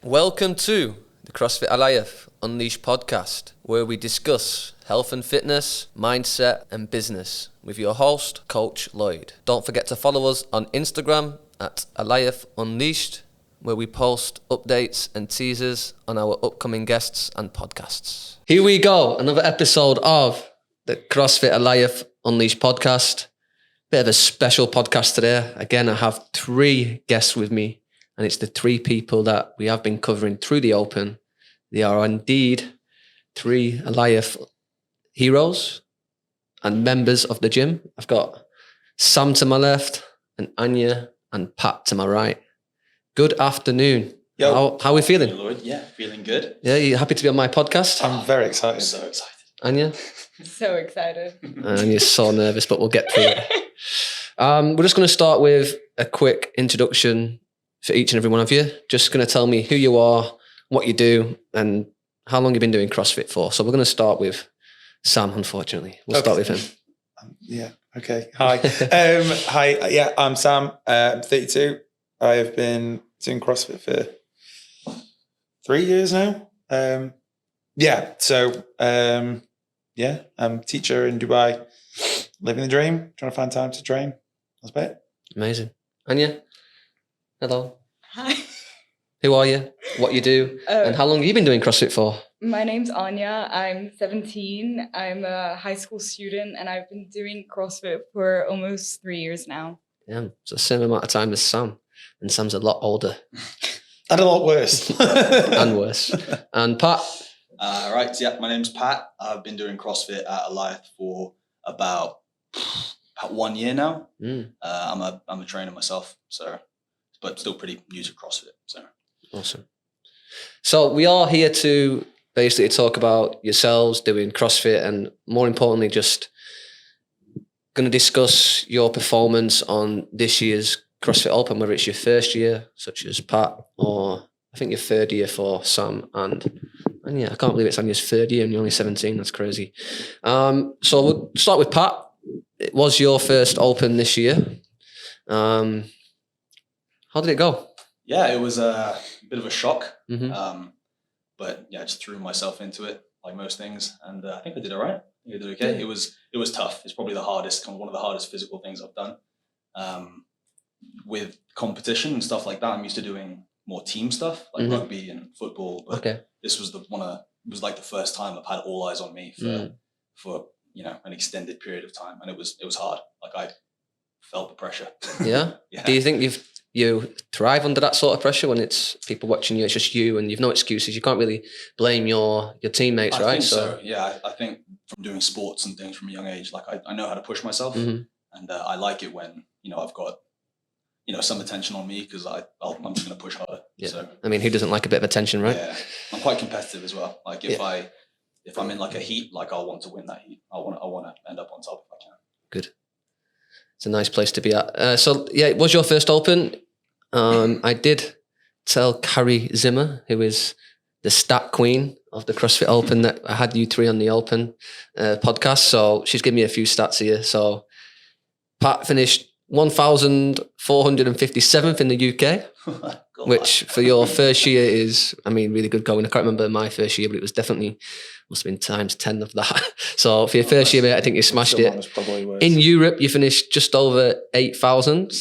Welcome to the CrossFit Alioth Unleashed podcast, where we discuss health and fitness, mindset and business with your host, Coach Lloyd. Don't forget to follow us on Instagram at Alioth Unleashed, where we post updates and teasers on our upcoming guests and podcasts. Here we go, another episode of the CrossFit Alioth Unleashed podcast. Bit of a special podcast today. Again, I have 3 guests with me, and it's the 3 people that we have been covering through the Open. They are indeed 3 Alioth heroes and members of the gym. I've got Sam to my left and Aanyah and Pat to my right. Good afternoon. Yo. How are we feeling? Lloyd, yeah, feeling good. Yeah, you happy to be on my podcast? I'm very excited. So excited. Aanyah? So excited. Aanyah's so nervous, but we'll get through it. We're just going to start with a quick introduction for each and every one of you. Just going to tell me who you are, what you do, and how long you've been doing CrossFit for. So we're going to start with Sam, unfortunately. We'll start with him. Yeah, okay. Hi. Hi, yeah, I'm Sam. I'm 32. I have been doing CrossFit for 3 years now. I'm a teacher in Dubai, living the dream, trying to find time to train. That's about it. Amazing. Aanyah? Hello. Hi. Who are you? What you do? And how long have you been doing CrossFit for? My name's Aanyah. I'm 17. I'm a high school student and I've been doing CrossFit for almost 3 years now. Yeah, so the same amount of time as Sam. And Sam's a lot older. And a lot worse. And worse. And Pat? Right, yeah, my name's Pat. I've been doing CrossFit at Alioth for about 1 year now. I'm a trainer myself, but still pretty new to CrossFit. So awesome. So we are here to basically talk about yourselves doing CrossFit, and more importantly, just going to discuss your performance on this year's CrossFit Open, whether it's your first year, such as Pat, or I think your third year for Sam. And yeah, I can't believe it's on your third year and you're only 17. That's crazy. So we'll start with Pat. It was your first Open this year. How did it go? yeah, it was a bit of a shock. Mm-hmm. But yeah, I just threw myself into it like most things, and I think I did all right. I think I did okay. Yeah. It was tough. It's probably one of the hardest physical things I've done. With competition and stuff like that, I'm used to doing more team stuff like rugby and football. But this was it was like the first time I've had all eyes on me for an extended period of time, and it was hard. Like I felt the pressure. Yeah. Yeah. Do you think you thrive under that sort of pressure when it's people watching you? It's just you, and you've no excuses. You can't really blame your teammates, I right? think so. Yeah, I think from doing sports and things from a young age, like I know how to push myself, and I like it when I've got some attention on me, because I'm just going to push harder. Yeah. So, I mean, who doesn't like a bit of attention, right? Yeah, I'm quite competitive as well. Like if I'm in like a heat, like I'll want to win that heat. I want to end up on top if I can. Good. It's a nice place to be at. So yeah, it was your first Open. I did tell Carrie Zimmer, who is the stat queen of the CrossFit Open, that I had you 3 on the Open podcast. So she's given me a few stats here. So Pat finished 1,457th in the UK, which for your first year is, really good going. I can't remember my first year, but it was definitely, must have been times 10 of that. So for your first year, mate, I think you smashed it. In Europe, you finished just over 8,000.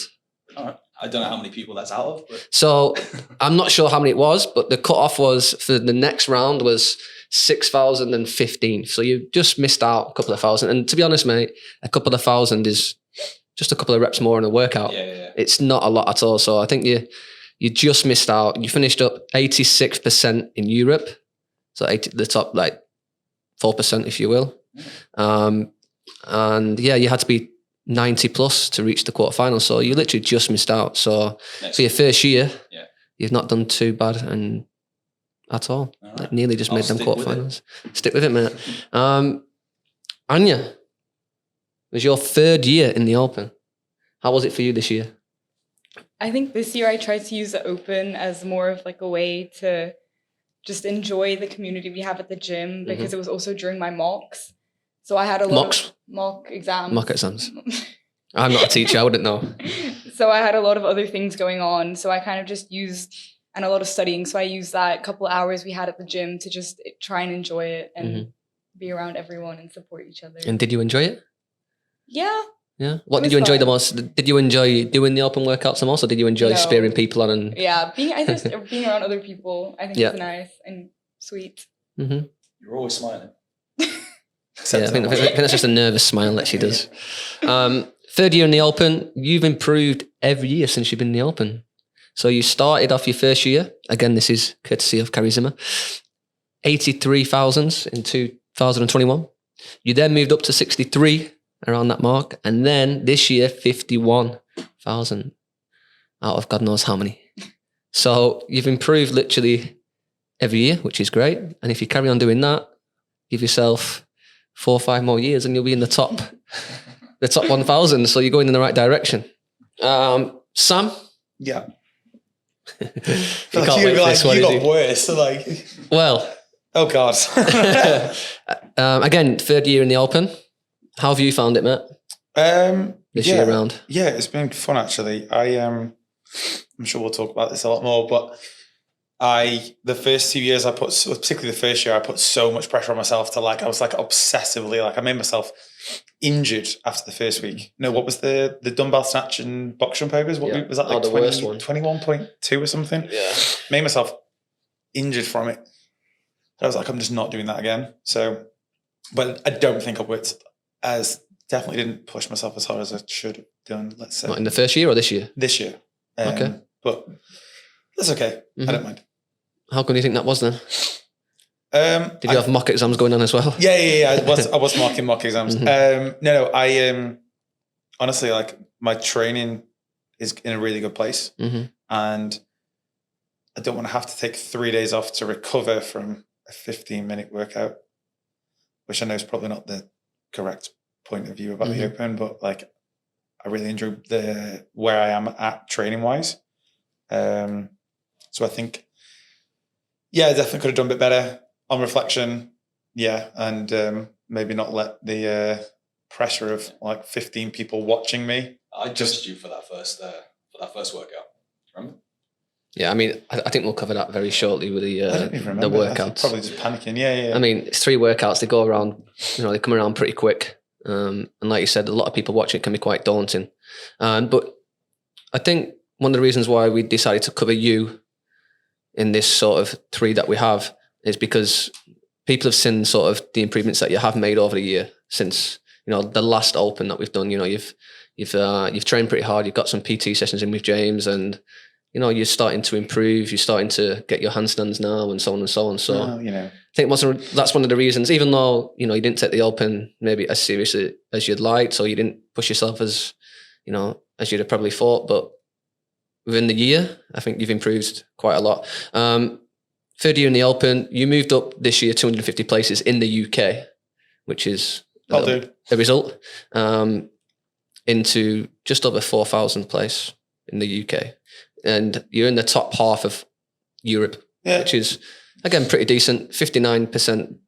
All right. I don't know how many people that's out of. But. So I'm not sure how many it was, but the cutoff was for the next round was 6,015. So you just missed out a couple of thousand. And to be honest, mate, a couple of thousand is just a couple of reps more in a workout. Yeah. It's not a lot at all. So I think you just missed out. You finished up 86% in Europe. So the top 4%, if you will. And yeah, you had to be 90 plus to reach the quarterfinals. So you literally just missed out. So for your first year, you've not done too bad at all. Right. Nearly just made them quarterfinals. Stick with it, mate. Aanyah, it was your third year in the Open. How was it for you this year? I think this year I tried to use the Open as more of like a way to just enjoy the community we have at the gym, because it was also during my mocks. So I had a lot of mock exams. Mock exams. I'm not a teacher, I wouldn't know. So I had a lot of other things going on. So I kind of just used and a lot of studying. So I used that couple hours we had at the gym to just try and enjoy it and be around everyone and support each other. And did you enjoy it? Yeah. Yeah. What did you enjoy the most? Did you enjoy doing the open workouts the most, or did you enjoy spearing people on? And yeah, being around other people, I think is nice and sweet. You're always smiling. I think that's just a nervous smile that she does. Third year in the Open, you've improved every year since you've been in the Open. So you started off your first year. Again, this is courtesy of Carrie Zimmer. 83,000 in 2021. You then moved up to 63 around that mark. And then this year, 51,000 out of God knows how many. So you've improved literally every year, which is great. And if you carry on doing that, give yourself 4 or 5 more years and you'll be in the top 1,000. So you're going in the right direction. Sam? Yeah. You got worse. So well. Oh God. Again, third year in the Open. How have you found it, Matt? This year round? Yeah, it's been fun actually. I'm sure we'll talk about this a lot more, but the first 2 years particularly the first year, I put so much pressure on myself to I was obsessively, I made myself injured after the first week. No, what was the dumbbell snatch and box jump overs? What was that, 21.2 or something? Yeah. Made myself injured from it. I was like, I'm just not doing that again. So, but I don't think I worked definitely didn't push myself as hard as I should have done, let's say. What, in the first year or this year? This year. Okay. But that's okay. I don't mind. How come you think that was then? Did you have mock exams going on as well? Yeah. I was marking mock exams. No, I honestly, my training is in a really good place, and I don't want to have to take 3 days off to recover from a 15-minute workout, which I know is probably not the correct point of view about the Open, but I really enjoy where I am at training wise. So I think, I definitely could have done a bit better on reflection. Yeah. And maybe not let the pressure of 15 people watching me. I judged you for that first workout. Remember? Yeah, I mean, I think we'll cover that very shortly with the workouts. Probably just panicking. Yeah. I mean, it's 3 workouts. They go around, they come around pretty quick. And like you said, a lot of people watching it can be quite daunting. But I think one of the reasons why we decided to cover you in this sort of 3 that we have is because people have seen sort of the improvements that you have made over the year since, the last Open that we've done. You've trained pretty hard. You've got some PT sessions in with James, and you're starting to improve. You're starting to get your handstands now, and so on and so on. So I think that's one of the reasons. Even though you didn't take the Open maybe as seriously as you'd liked, so you didn't push yourself as as you'd have probably thought, but within the year, I think you've improved quite a lot. Third year in the Open, you moved up this year 250 places in the UK, which is a result, into just over 4,000 place in the UK. And you're in the top half of Europe, which is, again, pretty decent, 59%.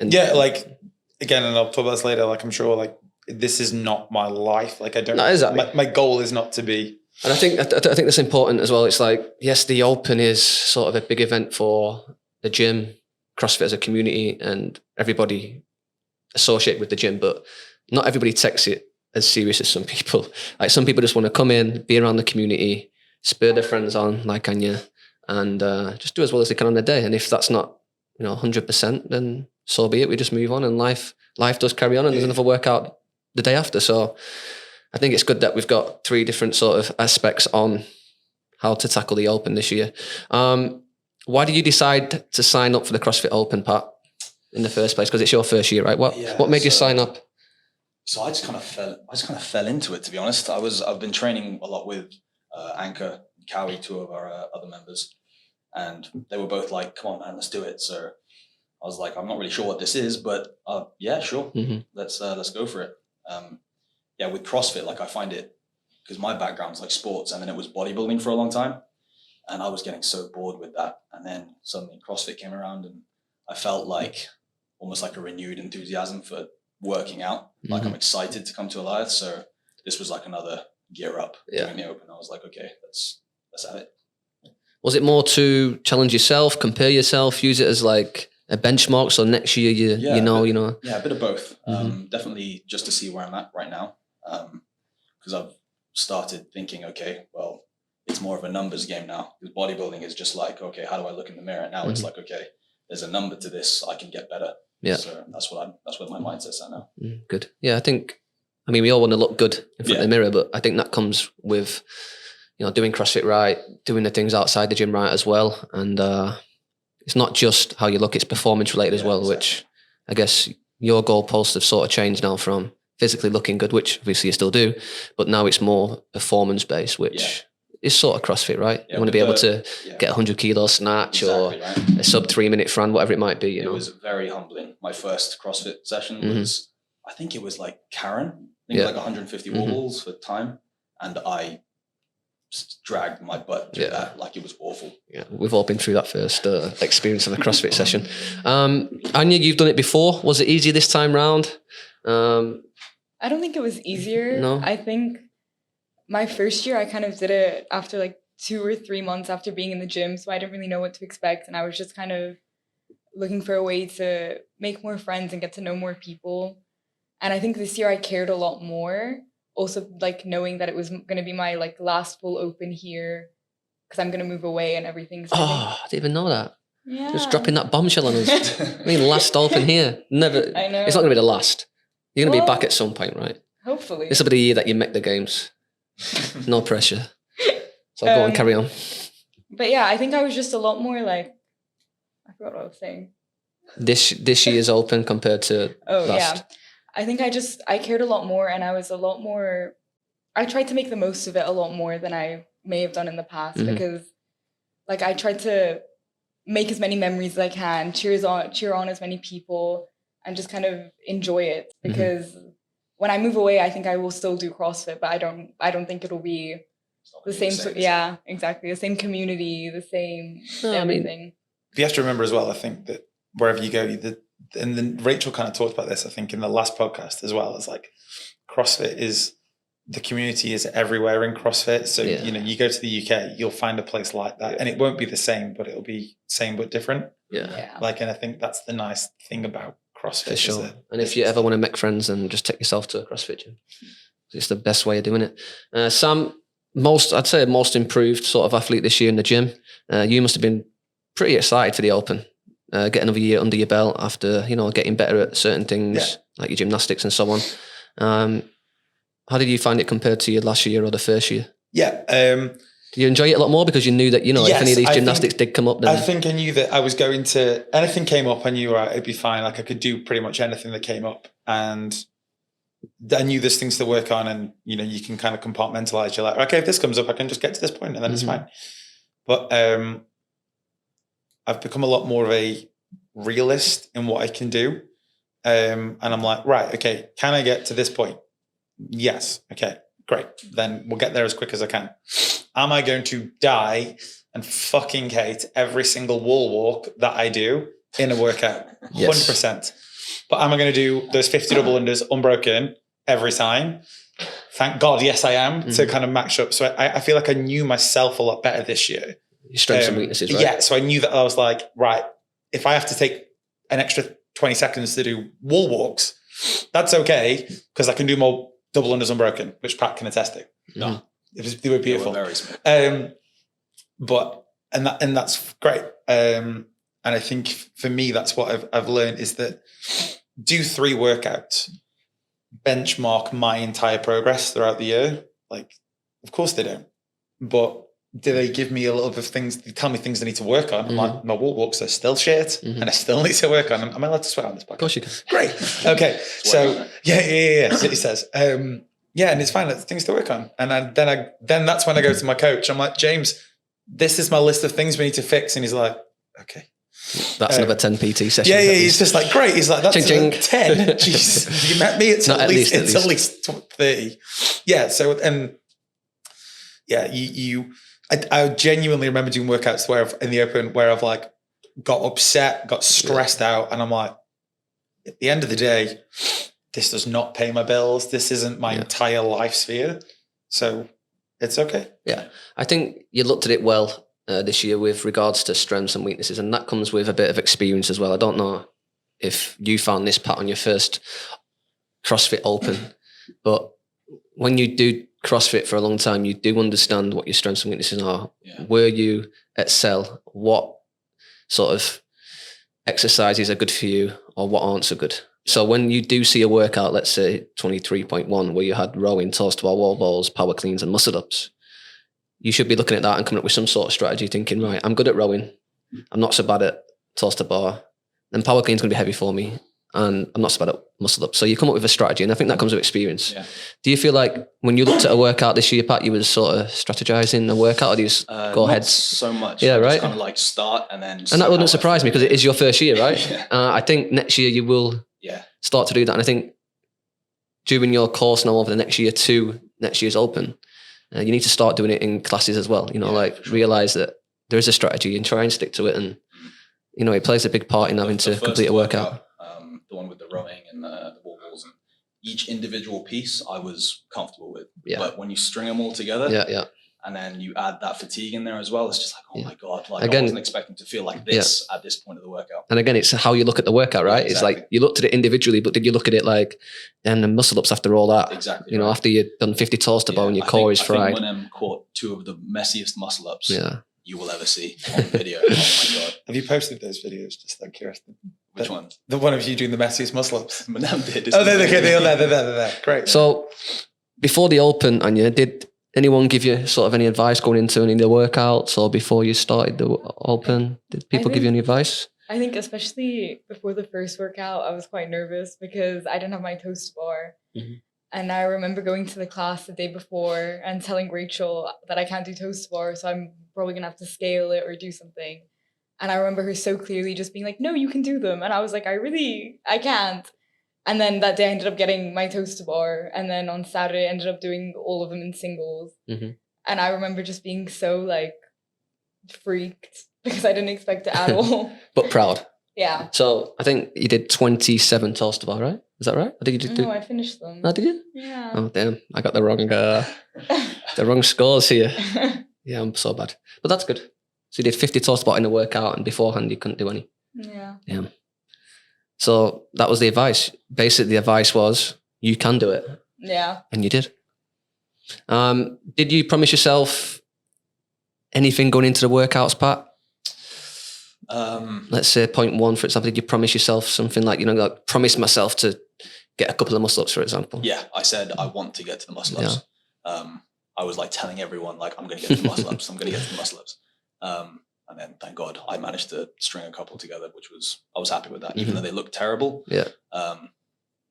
Again, and I'll talk about this later, I'm sure, this is not my life. I don't... No, exactly. My goal is not to be... And I think that's important as well. It's yes, the Open is sort of a big event for the gym, CrossFit as a community, and everybody associated with the gym, but not everybody takes it as serious as some people. Some people just want to come in, be around the community, spur their friends on, like Aanyah, and just do as well as they can on their day. And if that's not 100%, then so be it. We just move on, and life does carry on, and there's another workout the day after. So I think it's good that we've got 3 different sort of aspects on how to tackle the Open this year. Why did you decide to sign up for the CrossFit Open, Pat, in the first place? Because it's your first year, right? What made you sign up? So I just kind of fell into it, to be honest. I've been training a lot with Anchor and Cowie, 2 of our other members, and they were both like, "Come on, man, let's do it." So I was like, "I'm not really sure what this is, but yeah, sure, let's go for it." With CrossFit, I find it, because my background's sports, and then it was bodybuilding for a long time, and I was getting so bored with that. And then suddenly CrossFit came around, and I felt almost a renewed enthusiasm for working out. I'm excited to come to Alioth. So this was another gear up doing the Open. I was like, okay, let's have it. Was it more to challenge yourself, compare yourself, use it as like a benchmark? So next year, you know. Yeah, a bit of both. Definitely just to see where I'm at right now. Because I've started thinking, okay, well, it's more of a numbers game now. Because bodybuilding is just like, okay, how do I look in the mirror? Now it's like, okay, there's a number to this. I can get better. Yeah. So that's where my mindset's at now. Good. Yeah, I mean, we all want to look good in front of the mirror, but I think that comes with, doing CrossFit right, doing the things outside the gym right as well. And it's not just how you look, it's performance related as well, exactly. Which I guess your goalposts have sort of changed now from physically looking good, which obviously you still do, but now it's more performance based, which is sort of CrossFit, right? You want to be able to get 100 kilo snatch or a sub 3 minute Fran, whatever it might be. It was very humbling. My first CrossFit session was, I think it was like Karen, like 150 wall balls for time. And I just dragged my butt through that like it was awful. Yeah, we've all been through that first experience of a CrossFit session. Aanyah, you've done it before. Was it easier this time round? I don't think it was easier. No? I think my first year, I kind of did it after like 2 or 3 months after being in the gym. So I didn't really know what to expect. And I was just kind of looking for a way to make more friends and get to know more people. And I think this year I cared a lot more. Also, like knowing that it was going to be my like last full open here because I'm going to move away and everything. So I didn't even know that. Yeah. Just dropping that bombshell on us. I mean, last open here. Never. I know. It's not going to be the last. You're going to be back at some point, right? Hopefully. This will be the year that you make the games. No pressure. So go on, carry on. But yeah, I think I was just a lot more like, I forgot what I was saying. This year's open compared to last. Yeah. I think I cared a lot more and I was a lot more, I tried to make the most of it a lot more than I may have done in the past because like I tried to make as many memories as I can, cheer on as many people and just kind of enjoy it because when I move away, I think I will still do CrossFit, but I don't think it'll be the same. Yeah, exactly. The same community, the same everything. I mean, you have to remember as well, I think that wherever you go, and then Rachel kind of talked about this, I think, in the last podcast as well, as like CrossFit the community is everywhere in CrossFit. So, you go to the UK, you'll find a place like that and it won't be the same, but it'll be same but different. Yeah. Like, and I think that's the nice thing about CrossFit. For sure. And if you ever want to make friends, then just take yourself to a CrossFit gym. It's the best way of doing it. Sam, I'd say most improved sort of athlete this year in the gym. You must have been pretty excited for the Open. Get another year under your belt after, getting better at certain things like your gymnastics and so on. How did you find it compared to your last year or the first year? Yeah. Did you enjoy it a lot more because you knew that, yes, if any of these gymnastics did come up? Then I think I knew that I was going to, anything came up, I knew it'd be fine. Like I could do pretty much anything that came up. And I knew there's things to work on and, you can kind of compartmentalize. You're like, okay, if this comes up, I can just get to this point and then it's fine. But I've become a lot more of a realist in what I can do. And I'm like, right, okay, can I get to this point? Yes. Okay, great. Then we'll get there as quick as I can. Am I going to die and fucking hate every single wall walk that I do in a workout? 100%. But am I going to do those 50 double unders unbroken every time? Thank God, yes, I am, to kind of match up. So I feel like I knew myself a lot better this year. Your strengths and weaknesses, right? Yeah, so I knew that I was like, right, if I have to take an extra 20 seconds to do wall walks, that's okay, because I can do more double unders unbroken, which Pat can attest to. No. They were beautiful. They were very smooth. And that's great. And I think for me, that's what I've learned is that do 3 workouts, benchmark my entire progress throughout the year. Like, of course they don't, but do they give me a little bit of things, they tell me things I need to work on? Like my wall walks are still shit and I still need to work on them. Am I allowed to swear on this podcast? Of course you can. Great. Okay. So yeah. So he says, and it's fine. There's things to work on. And then that's when I go to my coach. I'm like, James, this is my list of things we need to fix. And he's like, okay. That's another 10 PT session. Yeah. He's just like, great. He's like, that's ching, 10. Jesus, you met me. It's at least 30. Yeah. So, and yeah, I genuinely remember doing workouts in the Open where I've like got upset, got stressed out. And I'm like, at the end of the day, this does not pay my bills. This isn't my entire life sphere. So it's okay. Yeah. I think you looked at it well. this year with regards to strengths and weaknesses, and that comes with a bit of experience as well. I don't know if you found this, Pat, on your first CrossFit Open, but when you do CrossFit for a long time, you do understand what your strengths and weaknesses are. Yeah. Where you excel, what sort of exercises are good for you or what aren't so good. So when you do see a workout, let's say 23.1, where you had rowing, toes to bar, wall balls, power cleans and muscle ups, you should be looking at that and coming up with some sort of strategy, thinking, right, I'm good at rowing, I'm not so bad at toes to bar, then power clean's going to be heavy for me, and I'm not so bad at muscle up. So you come up with a strategy, and I think that comes with experience. Yeah. Do you feel like when you looked at a workout this year, Pat, you were sort of strategizing a workout, or do you just go ahead? So much. Yeah, right. Just kind of like start and then. And that wouldn't surprise me because it is your first year, right? Yeah. I think next year you will start to do that. And I think during your course now over the next year to next year's Open, you need to start doing it in classes as well. You know, realize that there is a strategy and try and stick to it. And, you know, it plays a big part in having to complete a workout. The one with the rowing and the wall balls, and each individual piece I was comfortable with. Yeah. But when you string them all together, and then you add that fatigue in there as well, it's just like, oh my God, like again, I wasn't expecting to feel like this at this point of the workout. And again, it's how you look at the workout, right? Yeah, exactly. It's like you looked at it individually, but did you look at it like, and the muscle ups after all that? Exactly. You know, after you've done 50 toes to bar and your core is fried. I think caught two of the messiest muscle ups you will ever see on video. Oh my God. Have you posted those videos? Just like curious. Which ones? The one of you doing the messiest muscle ups. Manam did. Oh, they're there. Great. So before the Open, Aanyah, did anyone give you sort of any advice going into any of the workouts, or before you started the Open? Did people give you any advice? I think especially before the first workout, I was quite nervous because I didn't have my toes to bar. Mm-hmm. And I remember going to the class the day before and telling Rachel that I can't do toes to bar, so I'm probably going to have to scale it or do something. And I remember her so clearly just being like, no, you can do them. And I was like, I can't. And then that day I ended up getting my toes to bar. And then on Saturday I ended up doing all of them in singles. Mm-hmm. And I remember just being so like freaked because I didn't expect it at all. But proud. Yeah. So I think you did 27 toes to bar, right? Is that right? Or did you No, I finished them. Oh, did you? Yeah. Oh, damn. I got the wrong scores here. Yeah, I'm so bad. But that's good. So you did 50 toes to bar in a workout, and beforehand you couldn't do any. Yeah. Yeah. So that was the advice. Basically, the advice was you can do it. Yeah. And you did. Did you promise yourself anything going into the workouts, Pat? Let's say point one, for example. Did you promise yourself something like, like promise myself to get a couple of muscle ups, for example? Yeah, I said I want to get to the muscle ups. Yeah. I was like telling everyone like I'm going to get to the muscle ups. I'm going to get to the muscle ups. And then thank God I managed to string a couple together, I was happy with that, even though they looked terrible. Yeah.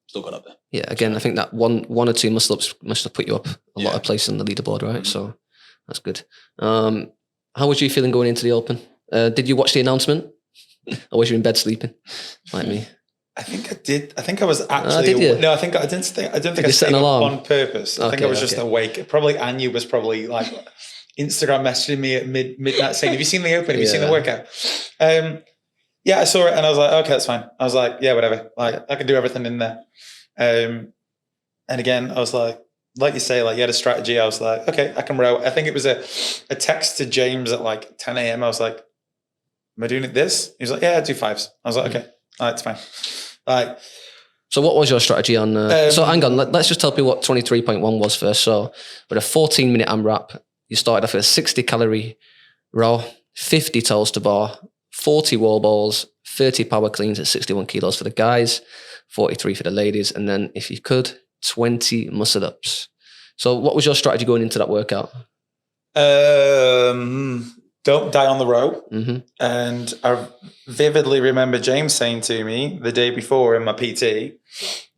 Still got up there. Yeah. Again, I think that one or two muscle ups must have put you up a lot of places on the leaderboard, right? Mm-hmm. So that's good. How was you feeling going into the Open? Did you watch the announcement? Or was you in bed sleeping like me? I think I did. I think I was actually. Did you? No, I don't think I stayed up on purpose. I think I was just awake. Probably Aanyah was probably like Instagram messaging me at midnight saying, "Have you seen the Open? Have you seen the workout?" Yeah, I saw it and I was like, "Okay, that's fine." I was like, "Yeah, whatever. Like I can do everything in there." And again, I was like you say, like you had a strategy. I was like, "Okay, I can row." I think it was a text to James at like 10 a.m. I was like, "Am I doing it this?" He was like, "Yeah, I do fives." I was like, "Okay, all right, it's fine." Like, so what was your strategy on? So hang on, let's just tell people what 23.1 was first. So with a 14-minute AMRAP, you started off with a 60 calorie row, 50 toes to bar, 40 wall balls, 30 power cleans at 61 kilos for the guys, 43 for the ladies, and then if you could, 20 muscle ups. So what was your strategy going into that workout? Don't die on the row. Mm-hmm. And I vividly remember James saying to me the day before in my PT,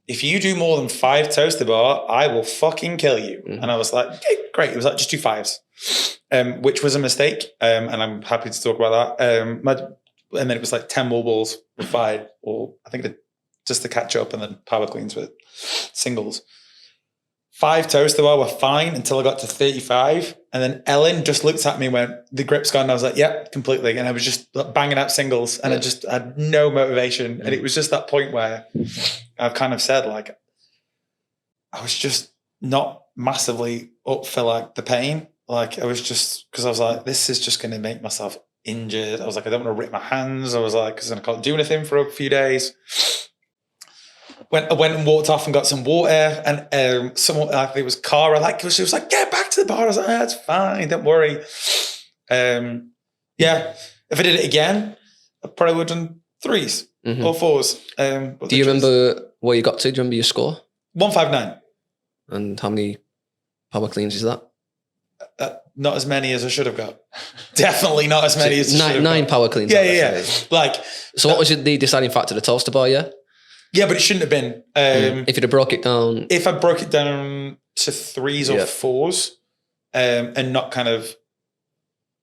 if you do more than 5 toes to bar, I will fucking kill you. Mm-hmm. And I was like, okay, great. It was like, just do 5s, which was a mistake. And I'm happy to talk about that. And then it was like 10 wall balls were 5, or I think just to catch up, and then power cleans were singles. 5 toes to bar were fine until I got to 35. And then Ellen just looked at me and went, the grip's gone. And I was like, yep, completely. And I was just banging out singles and I just had no motivation. Mm-hmm. And it was just that point where I've kind of said, like, I was just not massively up for like the pain. like, I was just, because I was like, this is just going to make myself injured. I was like, I don't want to rip my hands. I was like, because I can't do anything for a few days. I went and walked off and got some water, and someone, I think it was Cara, like, she was like, get back to the bar. I was like, that's fine, don't worry. Yeah, if I did it again, I probably would have done 3s or 4s. Do you remember where you got to? Do you remember your score? 159. And how many power cleans is that? Not as many as I should have got. Definitely not as many as I should have nine got. power cleans. Yeah. Like, so what was the deciding factor? The toaster bar, yeah? Yeah, but it shouldn't have been. If you'd have broke it down. If I broke it down to 3s or 4s, and not kind of,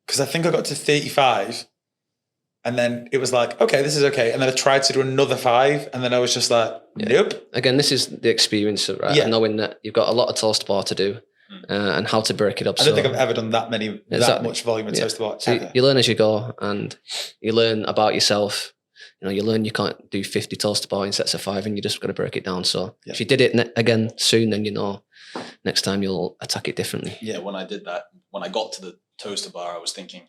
because I think I got to 35, and then it was like, okay, this is okay. And then I tried to do another 5, and then I was just like, nope. Again, this is the experience of knowing that you've got a lot of toaster bar to do. And how to break it up. I don't think I've ever done that much volume of toaster bar. So you learn as you go, and you learn about yourself. You know, you learn you can't do 50 toaster bar in sets of 5, and you just got to break it down. So if you did it again soon, then you know next time you'll attack it differently. Yeah, when I did that, when I got to the toaster bar, I was thinking,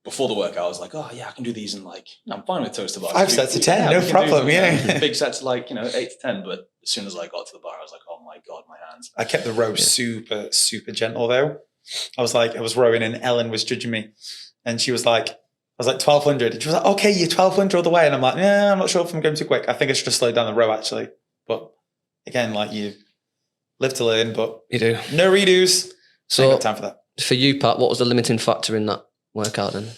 before the workout, I was like, oh yeah, I can do these in like, I'm fine with toaster bars. 5 sets of 10, no problem, Big sets like, 8 to 10, but as soon as I got to the bar, I was like, oh my God, my hands. I kept the row super, super gentle though. I was rowing and Ellen was judging me, and she was like, I was like 1200, and she was like, okay, you're 1200 all the way. And I'm like, yeah, I'm not sure if I'm going too quick. I think I should have slowed down the row actually. But again, like, you live to learn, but you do. No redos. So ain't got time for that. For you, Pat, what was the limiting factor in that workout then?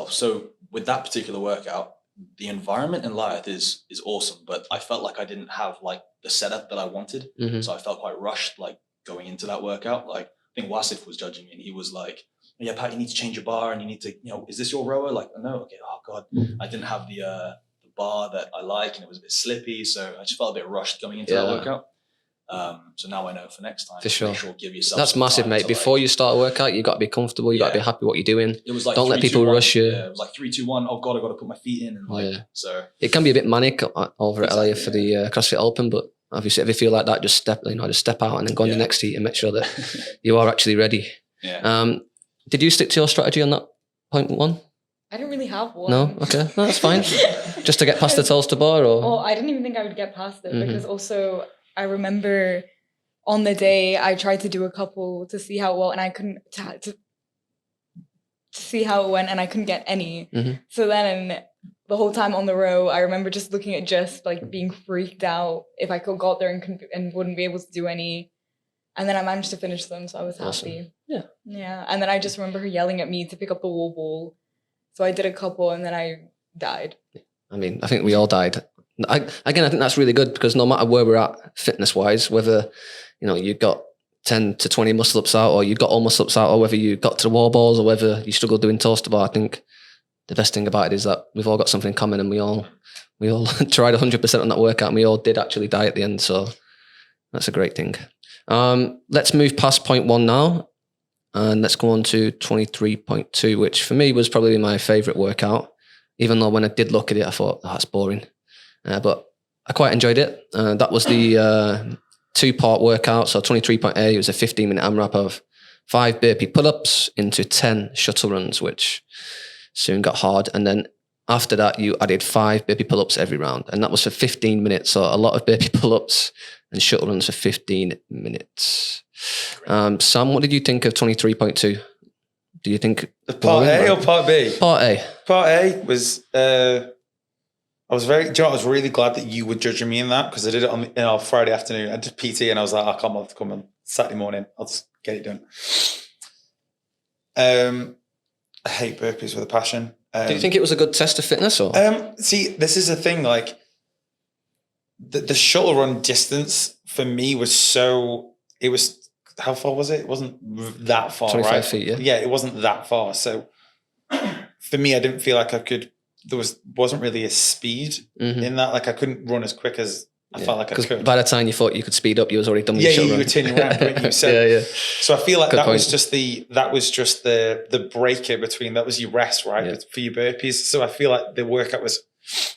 So with that particular workout, the environment in Alioth is awesome, but I felt like I didn't have like the setup that I wanted. So I felt quite rushed, like going into that workout. Like, I think Wasif was judging me, and he was like, yeah, Pat, you need to change your bar, and you need to, is this your rower? Like, no, okay, oh God. I didn't have the bar that I like, and it was a bit slippy. So I just felt a bit rushed going into that workout. So now I know for next time. For sure. Make sure, give yourself. That's massive, mate. Before you start a workout, you got to be comfortable. You got to be happy with what you're doing. It was like don't let people rush you. Yeah, it was like 3, 2, 1. Oh God, I got to put my feet in, and so it can be a bit manic over at Alioth for the CrossFit Open, but obviously if you feel like that, just step out and then go on the next heat and make sure that you are actually ready. Yeah. Did you stick to your strategy on that point 1? I didn't really have one. No? Okay. No, that's fine. Just to get past the toaster bar, or? Oh, I didn't even think I would get past it, because also I remember on the day I tried to do a couple to see how well, and I couldn't to see how it went, and I couldn't get any. So then the whole time on the row, I remember just looking at Jess, like being freaked out if I got there and wouldn't be able to do any. And then I managed to finish them, so I was happy. Yeah. Yeah. And then I just remember her yelling at me to pick up the wall ball. So I did a couple, and then I died. I mean, I think we all died. I think that's really good, because no matter where we're at fitness-wise, whether, you got 10 to 20 muscle-ups out, or you got all muscle-ups out, or whether you got to the wall balls, or whether you struggle doing toaster bar, I think the best thing about it is that we've all got something in common, and we all tried 100% on that workout, and we all did actually die at the end. So that's a great thing. Let's move past point 1 now, and let's go on to 23.2, which for me was probably my favorite workout, even though when I did look at it, I thought, that's boring. But I quite enjoyed it. That was the 2-part workout. So 23.8, it was a 15-minute AMRAP of 5 burpee pull-ups into 10 shuttle runs, which soon got hard. And then after that, you added 5 burpee pull-ups every round. And that was for 15 minutes. So a lot of burpee pull-ups and shuttle runs for 15 minutes. Sam, what did you think of 23.2? Do you think... Part A or Part B? Part A. Part A was... I was really glad that you were judging me in that, because I did it on our Friday afternoon. I did PT, and I was like, I can't bother to come on Saturday morning. I'll just get it done. I hate burpees with a passion. Do you think it was a good test of fitness, or? See, this is the thing. Like the shuttle run distance for me was so. It was, how far was it? It wasn't that far, 25 right? feet, yeah. Yeah, it wasn't that far. So for me, I didn't feel like I could. There wasn't really a speed in that. Like, I couldn't run as quick as I felt like I could. By the time you thought you could speed up, you was already done with your shuttle run. You were turning around, weren't you? So, So I feel like that was just the breaker between, that was your rest, right? For your burpees. So I feel like the workout was,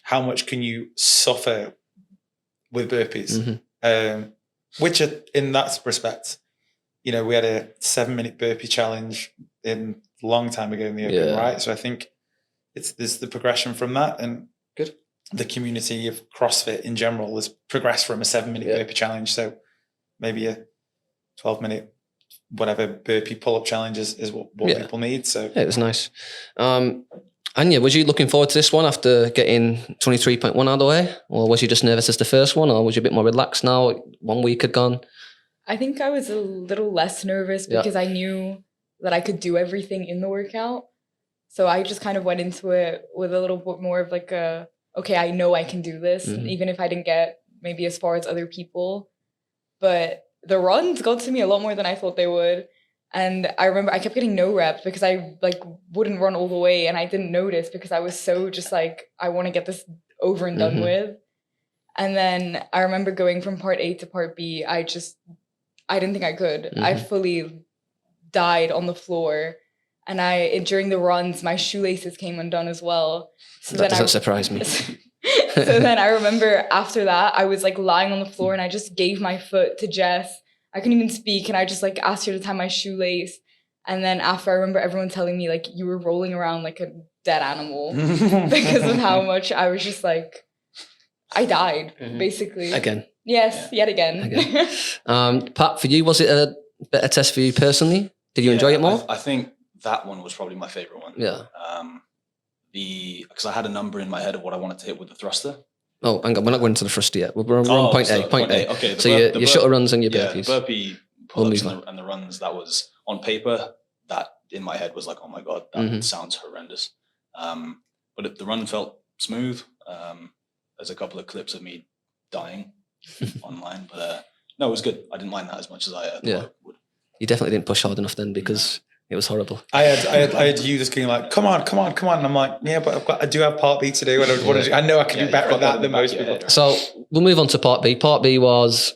how much can you suffer with burpees? Which in that respect we had a 7-minute burpee challenge in a long time ago in the Open, right? So I think there's the progression from that, and good. The community of CrossFit in general has progressed from a 7-minute burpee challenge. So maybe a 12-minute whatever burpee pull-up challenge is what people need. So it was nice. Aanyah, was you looking forward to this one after getting 23.1 out of the way? Or was you just nervous as the first one? Or was you a bit more relaxed now? 1 week had gone? I think I was a little less nervous because I knew that I could do everything in the workout. So I just kind of went into it with a little bit more of like okay, I know I can do this, even if I didn't get maybe as far as other people. But the runs got to me a lot more than I thought they would. And I remember I kept getting no reps because I wouldn't run all the way, and I didn't notice because I was so just like, I want to get this over and done with. And then I remember going from part A to part B, I didn't think I could. I fully died on the floor. And during the runs, my shoelaces came undone as well. So that doesn't surprise me. So then I remember after that, I was like lying on the floor and I just gave my foot to Jess. I couldn't even speak. And I just like asked her to tie my shoelace. And then after, I remember everyone telling me like, you were rolling around like a dead animal because of how much I was just like, I died basically. Again. Yes, yet again. Pat, for you, was it a better test for you personally? Did you enjoy it more? I think that one was probably my favorite one. Yeah. Because I had a number in my head of what I wanted to hit with the thruster. Oh, hang on, we're not going to the thruster yet. We're on point A. Point A. Okay. So your shuttle runs and your burpees. Yeah, the burpee pull-ups and the runs, that was on paper, that in my head was like, oh my God, that sounds horrendous. But the run felt smooth. There's a couple of clips of me dying online, but no, it was good. I didn't mind that as much as I thought I would. You definitely didn't push hard enough then because it was horrible. I had you just going like, come on. And I'm like, yeah, but I do have part B to do. I know I can do better at that than most people. So we'll move on to part B. Part B was,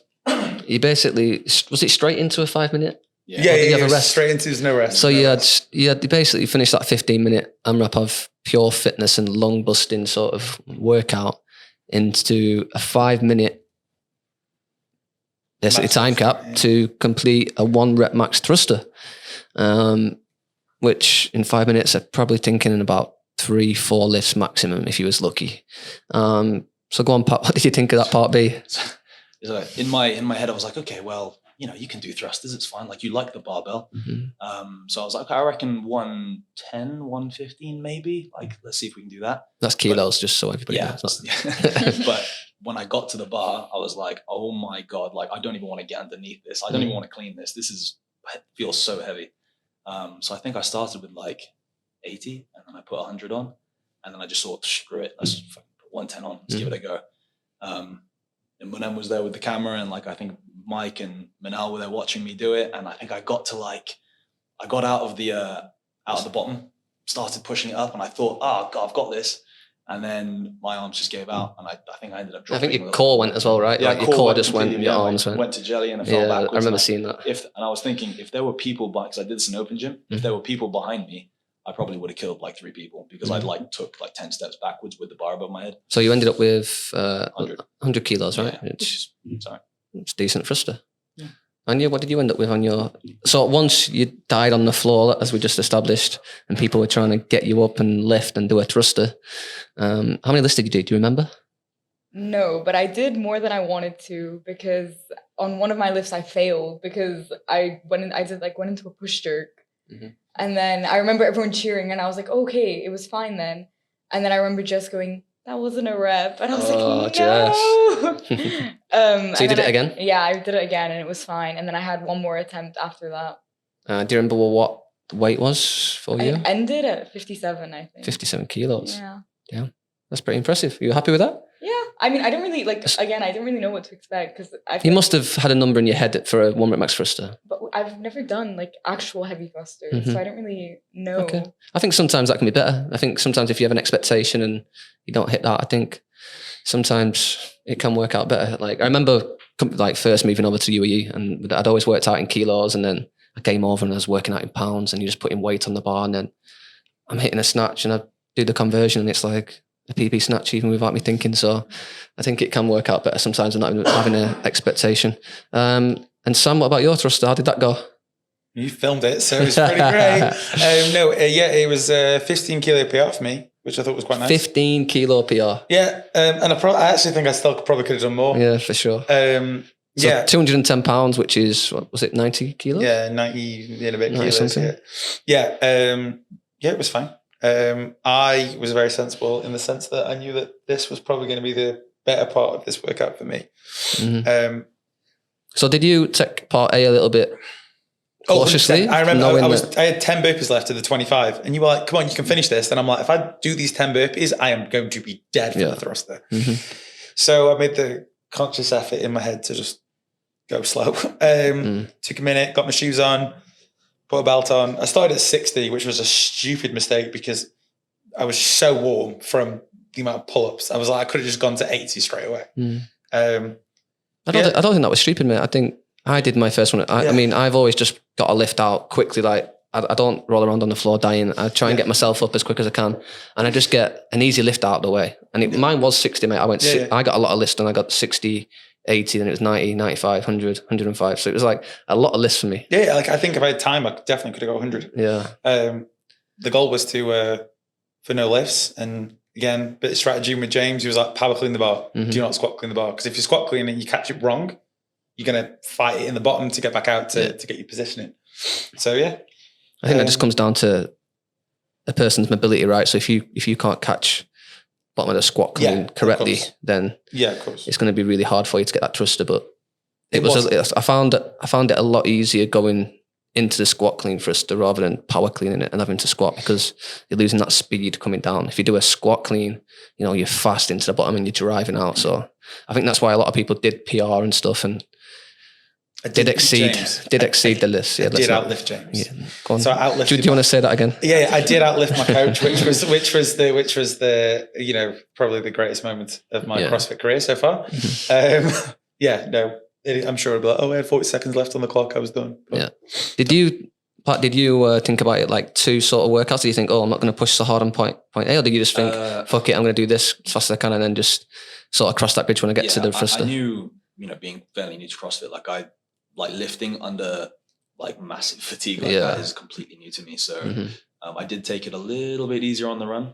you basically, was it straight into a 5-minute? Yeah, you have a rest? Straight into, there's no rest. So you basically finished that 15-minute AMRAP of pure fitness and lung busting sort of workout into a 5-minute basically time cap to complete a 1 rep max thruster, which in 5 minutes I'm probably thinking in about 3-4 lifts maximum if you was lucky. So go on, Pat, what did you think of that part B? So in my head I was like, okay, well, you can do thrusters, it's fine. Like, you like the barbell. So I was like, okay, I reckon 110, 115 maybe. Like, let's see if we can do that. That's kilos, just so everybody knows. But when I got to the bar, I was like, oh my God, like, I don't even want to get underneath this. I don't even want to clean this. It feels so heavy. So I think I started with like 80 and then I put 100 on. And then I just thought, screw it, let's put 110 on, let's give it a go. And Munem was there with the camera, and like, I think Mike and Manal were there watching me do it. And I think I got out of the bottom, started pushing it up, and I thought, oh God, I've got this. And then my arms just gave out, and I think I ended up dropping. I think your core went as well, right? Yeah, like your core just went, your arms went to jelly, and I fell backwards. I remember seeing that. And I was thinking, if there were people, because I did this in open gym, if there were people behind me, I probably would have killed like 3 people because I'd took like 10 steps backwards with the bar above my head. So you ended up with 100 kilos, right? Yeah. It's decent thruster. Yeah. Aanyah, what did you end up with on your... So once you died on the floor, as we just established, and people were trying to get you up and lift and do a thruster, how many lifts did you do? Do you remember? No, but I did more than I wanted to, because on one of my lifts I failed because I went into a push jerk. And then I remember everyone cheering, and I was like, okay, it was fine then. And then I remember Jess going, that wasn't a rep. And I was like, no. So you did it again? Yeah, I did it again, and it was fine. And then I had one more attempt after that. Do you remember what the weight was for you? I ended at 57, I think. 57 kilos. Yeah. That's pretty impressive. Are you happy with that? Yeah. I mean, I didn't really know what to expect, because you must have had a number in your head for a 1 rep max thruster. But I've never done like actual heavy thrusters, so I don't really know. Okay. I think sometimes that can be better. I think sometimes if you have an expectation and you don't hit that, I think sometimes it can work out better. Like, I remember like first moving over to UAE, and I'd always worked out in kilos, and then I came over and I was working out in pounds, and you're just putting weight on the bar, and then I'm hitting a snatch and I do the conversion, and it's like a PB snatch even without me thinking. So I think it can work out better sometimes than not having an expectation. And Sam, what about your thruster? How did that go? You filmed it, so it was pretty great. It was 15 kilo PR for me, which I thought was quite nice. 15 kilo PR. Yeah, and I actually think I still probably could have done more. Yeah, for sure. So 210 pounds, which is, what was it, 90 kilos? Yeah, 90 and a bit kilos. Something. Yeah, it was fine. I was very sensible in the sense that I knew that this was probably going to be the better part of this workout for me. Mm-hmm. So did you take part A little bit cautiously? I remember I had 10 burpees left of the 25 and you were like, come on, you can finish this. And I'm like, if I do these 10 burpees, I am going to be dead for the thruster. Mm-hmm. So I made the conscious effort in my head to just go slow. Took a minute, got my shoes on, put a belt on. I started at 60, which was a stupid mistake because I was so warm from the amount of pull-ups. I was like, I could have just gone to 80 straight away. I don't think that was stupid, mate. I think I did my first one. I mean, I've always just got a lift out quickly. Like I don't roll around on the floor dying. I try and get myself up as quick as I can, and I just get an easy lift out of the way. And mine was 60, mate. I got a lot of lifts, and I got 60, 80, then it was 90, 95, 100, 105. So it was like a lot of lifts for me. Yeah, like I think if I had time, I definitely could have got 100. Yeah. The goal was for no lifts, and again, bit of strategy with James. He was like, power clean the bar. Mm-hmm. Do not squat clean the bar. Because if you squat clean and you catch it wrong, you're going to fight it in the bottom to get back out to get your positioning. So, yeah. I think that just comes down to a person's mobility, right? So if you can't catch bottom of the squat clean correctly, then of course. It's going to be really hard for you to get that thruster. But I found it a lot easier going into the squat clean thruster rather than power cleaning it and having to squat, because you're losing that speed coming down. If you do a squat clean, you're fast into the bottom and you're driving out. So I think that's why a lot of people did PR and stuff, and did exceed the list. Yeah, I did outlift James. Yeah, go on. So I outlift. Do you want to say that again? Yeah, I did outlift my coach, which was the probably the greatest moment of my CrossFit career so far. Mm-hmm. I'm sure it'll be like, I had 40 seconds left on the clock, I was done. But. Yeah. Did you think about it like two sort of workouts? Do you think, I'm not going to push so hard on point A, or did you just think, fuck it, I'm going to do this as fast as I can and then just sort of cross that bridge when I get to the thruster? I knew, being fairly new to CrossFit, like lifting under like massive fatigue like that is completely new to me. So I did take it a little bit easier on the run.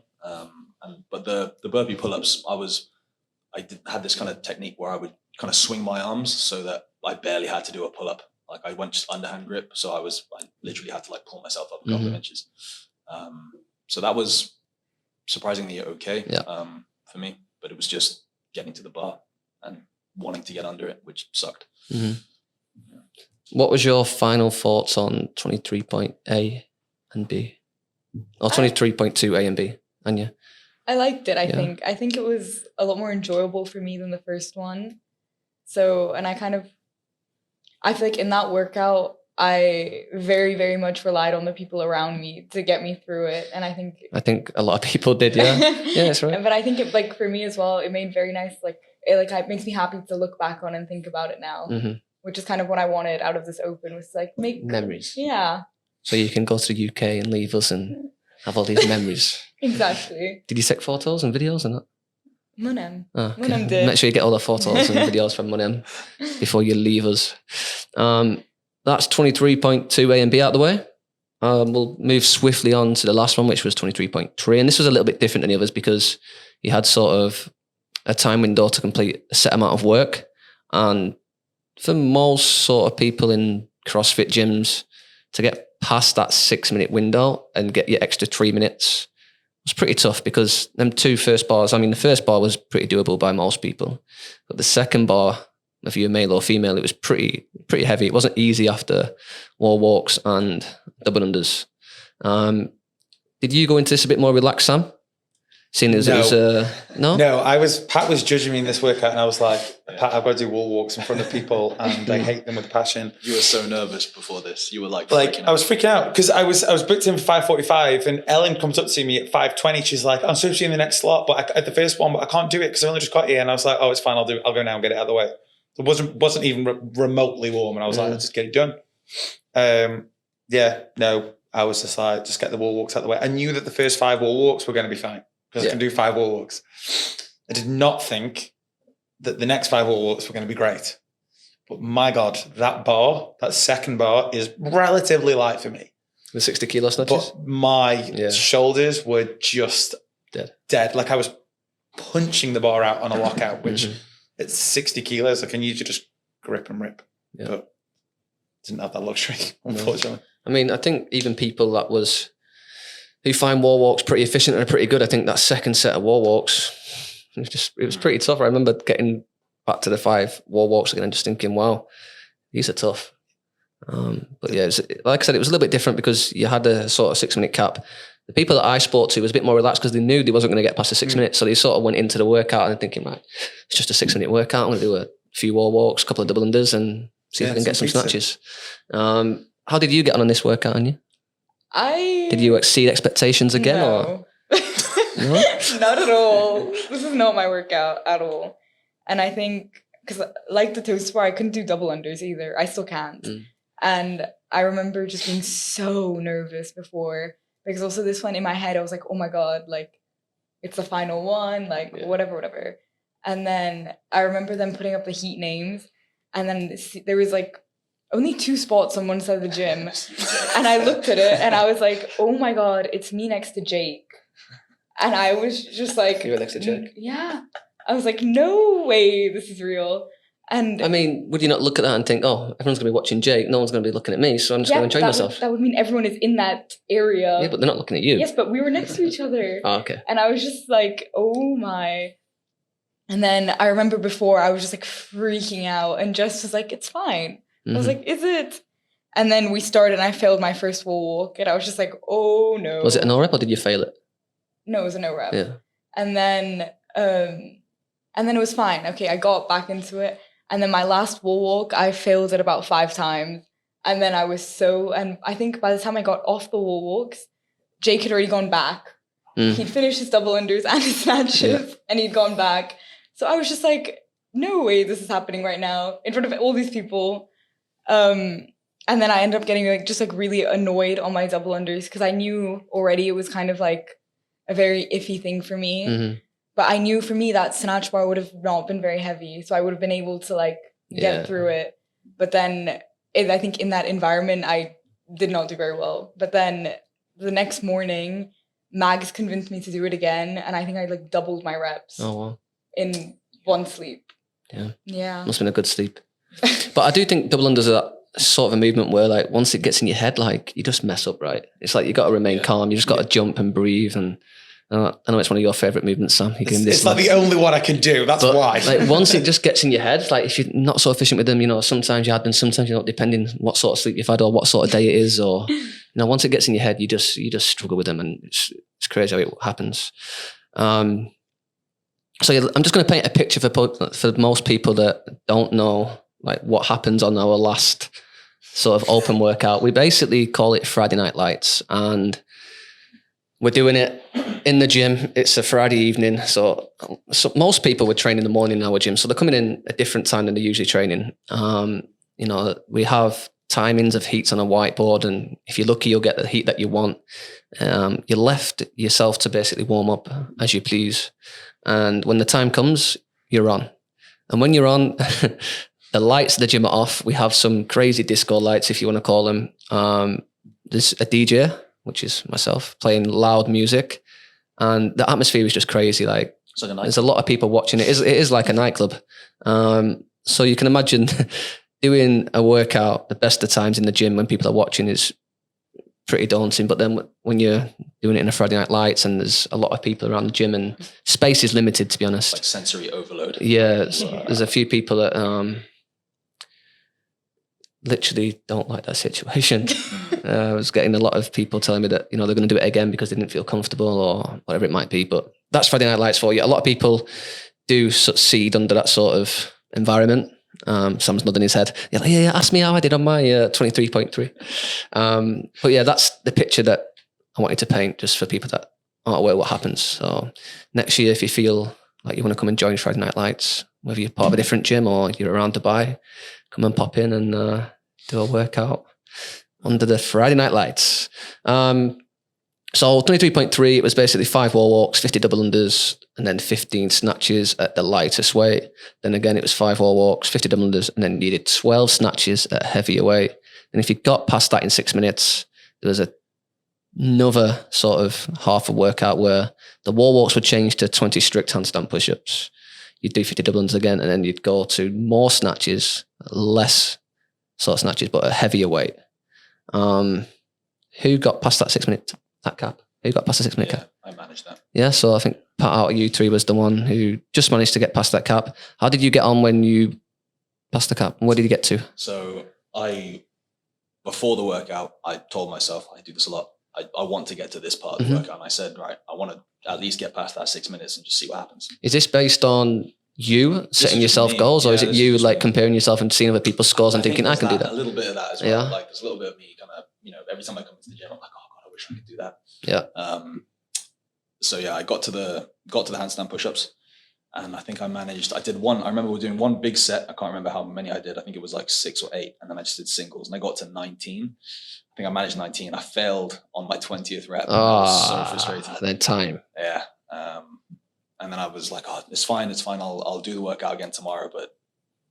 But the burpee pull-ups, I had this kind of technique where I would kind of swing my arms so that I barely had to do a pull-up. Like I went just underhand grip. So I literally had to like pull myself up a couple of inches. So that was surprisingly okay for me, but it was just getting to the bar and wanting to get under it, which sucked. Mm-hmm. Yeah. What was your final thoughts on 23.A and B? Or 23.2 A and B, Aanyah? I liked it, I think. I think it was a lot more enjoyable for me than the first one. So, and I feel like in that workout, I very, very much relied on the people around me to get me through it. And I think a lot of people did, yeah. Yeah, that's right. But I think it, like, for me as well, it made very nice, it makes me happy to look back on and think about it now, which is kind of what I wanted out of this open, was like make memories. Yeah. So you can go to the UK and leave us and have all these memories. Exactly. Did you take photos and videos or not? Munem. Oh, okay. Munem did. Make sure you get all the photos and videos from Munem before you leave us. That's 23.2 A and B out of the way. We'll move swiftly on to the last one, which was 23.3. And this was a little bit different than the others because you had sort of a time window to complete a set amount of work. And for most sort of people in CrossFit gyms, to get past that 6-minute window and get your extra 3 minutes was pretty tough, because them two first bars, the first bar was pretty doable by most people. But the second bar, if you're male or female, it was pretty heavy. It wasn't easy after wall walks and double unders. Did you go into this a bit more relaxed, Sam? Seeing as it was no? No, Pat was judging me in this workout and I was like, Pat, I've got to do wall walks in front of people and I hate them with passion. You were so nervous before this. You were like I was freaking out because I was booked in for 5:45 and Ellen comes up to me at 5:20. She's like, I'm supposed to be in the next slot, but at the first one, but I can't do it because I only just got here. And I was like, oh, it's fine. I'll go now and get it out of the way. It wasn't even remotely warm. And I was like, let's just get it done. I was just like, just get the wall walks out of the way. I knew that the first 5 wall walks were going to be fine because I can do 5 wall walks. I did not think that the next 5 wall walks were going to be great. But my God, that second bar is relatively light for me. The 60 kilo snatches? But my shoulders were just dead. Like I was punching the bar out on a lockout, which it's 60 kilos. I can usually just grip and rip. Yeah. But didn't have that luxury, unfortunately. I mean, I think even people who find wall walks pretty efficient and are pretty good, I think that second set of wall walks, it was pretty tough. I remember getting back to the 5 wall walks again and just thinking, wow, these are tough. But yeah, like I said, it was a little bit different because you had a sort of 6-minute cap. The people that I spoke to was a bit more relaxed because they knew they wasn't going to get past the 6 minutes. So they sort of went into the workout and thinking, right, it's just a 6-minute workout. I'm going to do a few wall walks, a couple of double unders and see if I can get some snatches. How did you get on this workout, Aanyah? Did you exceed expectations again? No. Or? No? Not at all. This is not my workout at all. And I think, because like the toast bar, I couldn't do double unders either. I still can't. And I remember just being so nervous before, because also this one in my head, I was like, oh my God, like it's the final one, like whatever. And then I remember them putting up the heat names, and then there was like only 2 spots on one side of the gym. And I looked at it and I was like, oh my God, it's me next to Jake. And I was just like, you were next to Jake? Yeah. I was like, no way, this is real. And I mean, would you not look at that and think, oh, everyone's going to be watching Jake, no one's going to be looking at me, so I'm just going to train myself? That would mean everyone is in that area. Yeah, but they're not looking at you. Yes, but we were next to each other. Oh, okay. And I was just like, oh my. And then I remember before I was just like freaking out, and Jess was like, it's fine. I was like, is it? And then we started and I failed my first wall walk, and I was just like, oh no. Was it a no rep or did you fail it? No, it was a no rep. Yeah. And then it was fine. Okay, I got back into it. And then my last wall walk, I failed it about 5 times. And then and I think by the time I got off the wall walks, Jake had already gone back. He'd finished his double unders and his snatches, and he'd gone back. So I was just like, no way this is happening right now in front of all these people. And then I ended up getting really annoyed on my double unders because I knew already it was kind of like a very iffy thing for me. But I knew for me that snatch bar would have not been very heavy. So I would have been able to get through it. But then I think in that environment, I did not do very well. But then the next morning, Mags convinced me to do it again. And I think I doubled my reps in one sleep. Yeah. Must have been a good sleep. But I do think double unders are that sort of a movement where once it gets in your head, you just mess up, right? It's you got to remain calm. You just got to jump and breathe. And I know it's one of your favourite movements, Sam. It's the only one I can do. That's why. Once it just gets in your head, if you're not so efficient with them, sometimes you add them, sometimes you're not, depending what sort of sleep you've had or what sort of day it is, or once it gets in your head, you just struggle with them, and it's crazy how it happens. So I'm just going to paint a picture for most people that don't know what happens on our last sort of open workout. We basically call it Friday Night Lights, and we're doing it in the gym. It's a Friday evening. So most people would train in the morning in our gym. So they're coming in a different time than they're usually training. We have timings of heats on a whiteboard, and if you're lucky, you'll get the heat that you want. You're left yourself to basically warm up as you please. And when the time comes, you're on. And when you're on, the lights of the gym are off. We have some crazy disco lights, if you want to call them. There's a DJ, which is myself, playing loud music. And the atmosphere is just crazy. There's a lot of people watching it. It is like a nightclub. So you can imagine doing a workout, the best of times in the gym when people are watching is pretty daunting. But then when you're doing it in a Friday Night Lights and there's a lot of people around the gym and space is limited, to be honest. Sensory overload. Yeah, there's a few people that literally don't like that situation. I was getting a lot of people telling me that, they're going to do it again because they didn't feel comfortable or whatever it might be. But that's Friday Night Lights for you. A lot of people do succeed under that sort of environment. Sam's nodding his head. Yeah, ask me how I did on my 23.3. But yeah, that's the picture that I wanted to paint just for people that aren't aware what happens. So next year, if you feel like you want to come and join Friday Night Lights, whether you're part of a different gym or you're around Dubai, come and pop in and do a workout under the Friday Night Lights. So 23.3, it was basically 5 wall walks, 50 double unders, and then 15 snatches at the lightest weight. Then again, it was 5 wall walks, 50 double unders, and then you did 12 snatches at a heavier weight. And if you got past that in 6 minutes, there was another sort of half a workout where the wall walks would change to 20 strict handstand push-ups. You'd do 50 double unders again, and then you'd go to more snatches, less sort of snatches, but a heavier weight. Who got past that 6 minute cap? Who got past the 6 minute cap? I managed that. Yeah, so I think Pat out of you three was the one who just managed to get past that cap. How did you get on when you passed the cap? Where did you get to? So before the workout, I told myself, I do this a lot, I want to get to this part of the workout. And I said, right, I want to at least get past that 6 minutes and just see what happens. Is this based on you setting yourself goals, or is it you like comparing yourself and seeing other people's scores and thinking, I can do that? A little bit of that as well. Yeah. Like there's a little bit of me kind of, every time I come into the gym, I'm like, oh God, I wish I could do that. Yeah. So yeah, I got to the handstand push-ups, and I think I remember we were doing one big set. I can't remember how many I did. I think it was like 6 or 8. And then I just did singles, and I got to 19. I think I managed 19. I failed on my 20th rep. I was so frustrated. Then time. Yeah. And then I was like, oh, it's fine. I'll do the workout again tomorrow. But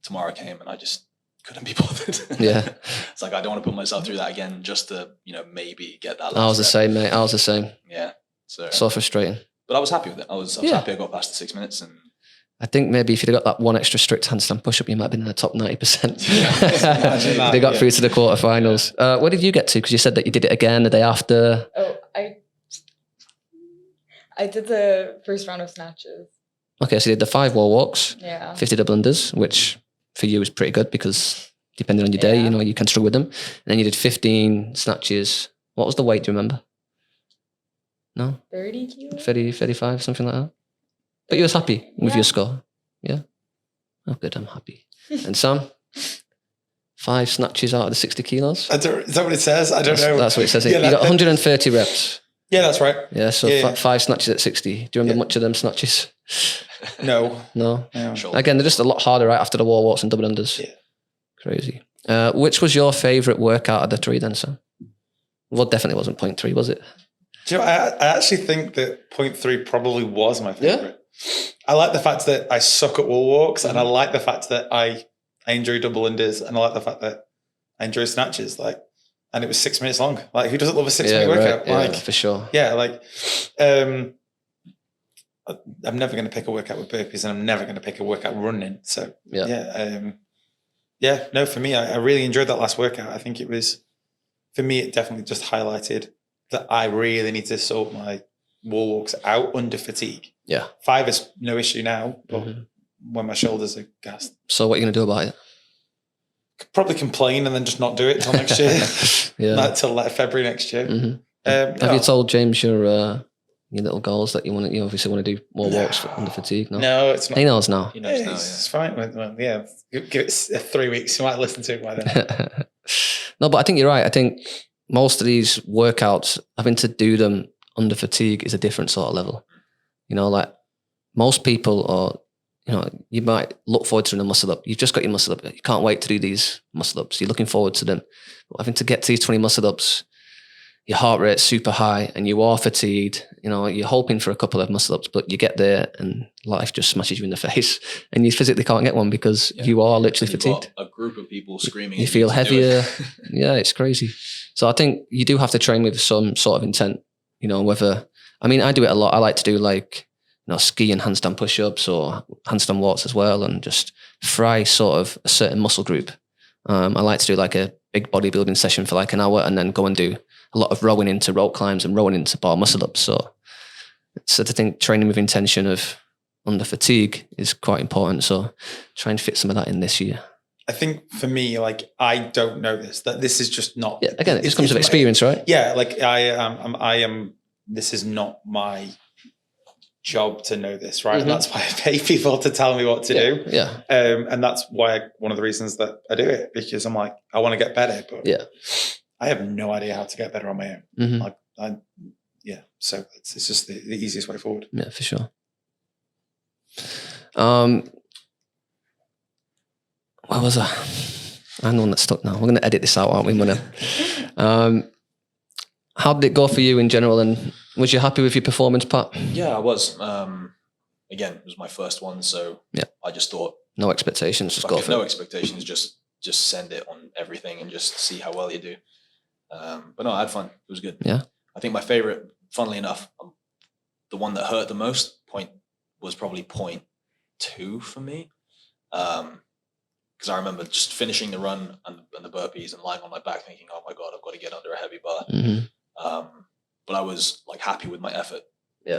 tomorrow came and I just couldn't be bothered. Yeah. It's like, I don't want to put myself through that again just to, maybe get that last I was the rep. same, mate. I was the same. Yeah. So frustrating. But I was happy with it. I was happy I got past the 6 minutes. And I think maybe if you'd have got that one extra strict handstand push-up, you might have been in the top 90%. They got through to the quarterfinals. Where did you get to? Because you said that you did it again the day after. Oh, I did the first round of snatches. Okay, so you did the 5 wall walks, 50 double unders, which for you is pretty good because depending on your day, you can struggle with them. And then you did 15 snatches. What was the weight? Do you remember? No? 30 kilos? 30, 35, something like that. But you was happy with your score? Yeah? Oh, good, I'm happy. And Sam? 5 snatches out of the 60 kilos? Is that what it says? I don't know. That's what it says. You got 130 reps. Yeah, that's right. Yeah, so 5 snatches at 60. Do you remember much of them snatches? No. Again, they're just a lot harder right after the wall walks and double unders. Yeah. Crazy. Which was your favourite workout of the 3 then, Sam? Well, definitely wasn't 0.3, was it? Do you know, I actually think that 0.3 probably was my favourite. Yeah? I like the fact that I suck at wall walks, and I like the fact that I enjoy double unders, and I like the fact that I enjoy snatches. And it was 6 minutes long. Like, who doesn't love a 6 minute workout? Right. Yeah, for sure. Yeah, I'm never going to pick a workout with burpees, and I'm never going to pick a workout running. So for me, I really enjoyed that last workout. I think it was, for me, it definitely just highlighted that I really need to sort my wall walks out under fatigue. Yeah. 5 is no issue now, but when my shoulders are gassed. So what are you going to do about it? Probably complain and then just not do it till next year. Till February next year. Mm-hmm. Have you told James your little goals that you obviously want to do more walks under fatigue? No, it's not. He knows now. He knows now. It's fine. Well, give it 3 weeks. You might listen to it by then. No, but I think you're right. I think most of these workouts, having to do them under fatigue is a different sort of level. Like most people are, you might look forward to doing a muscle up. You've just got your muscle up. You can't wait to do these muscle ups. You're looking forward to them. But having to get to these 20 muscle ups, your heart rate's super high and you are fatigued. You're hoping for a couple of muscle ups, but you get there and life just smashes you in the face and you physically can't get one because you are literally fatigued. A group of people screaming. You feel heavier. Yeah, it's crazy. So I think you do have to train with some sort of intent, I do it a lot. I like to do ski and handstand push-ups or handstand walks as well and just fry sort of a certain muscle group. I like to do a big bodybuilding session for an hour and then go and do a lot of rowing into rope climbs and rowing into bar muscle ups. So I think training with intention of under fatigue is quite important. So try and fit some of that in this year. I think for me, I don't know that this is just not. Yeah, again, it just comes with experience, right? Yeah, I am. This is not my job to know this, right? Mm-hmm. That's why I pay people to tell me what to do. Yeah. And that's why one of the reasons that I do it, because I'm I want to get better, but I have no idea how to get better on my own. Mm-hmm. So it's just the easiest way forward. Yeah, for sure. What was I? I'm the one that's stuck now. We're going to edit this out, aren't we? How did it go for you in general? And was you happy with your performance, Pat? Yeah, I was. again, it was my first one. So I just thought, no expectations, just go for it. No expectations, just send it on everything and just see how well you do. But no, I had fun. It was good. Yeah. I think my favorite, funnily enough, the one that hurt the most was probably 0.2 for me. Because I remember just finishing the run and the burpees and lying on my back thinking, oh my God, I've got to get under a heavy bar. Mm-hmm. But I was like happy with my effort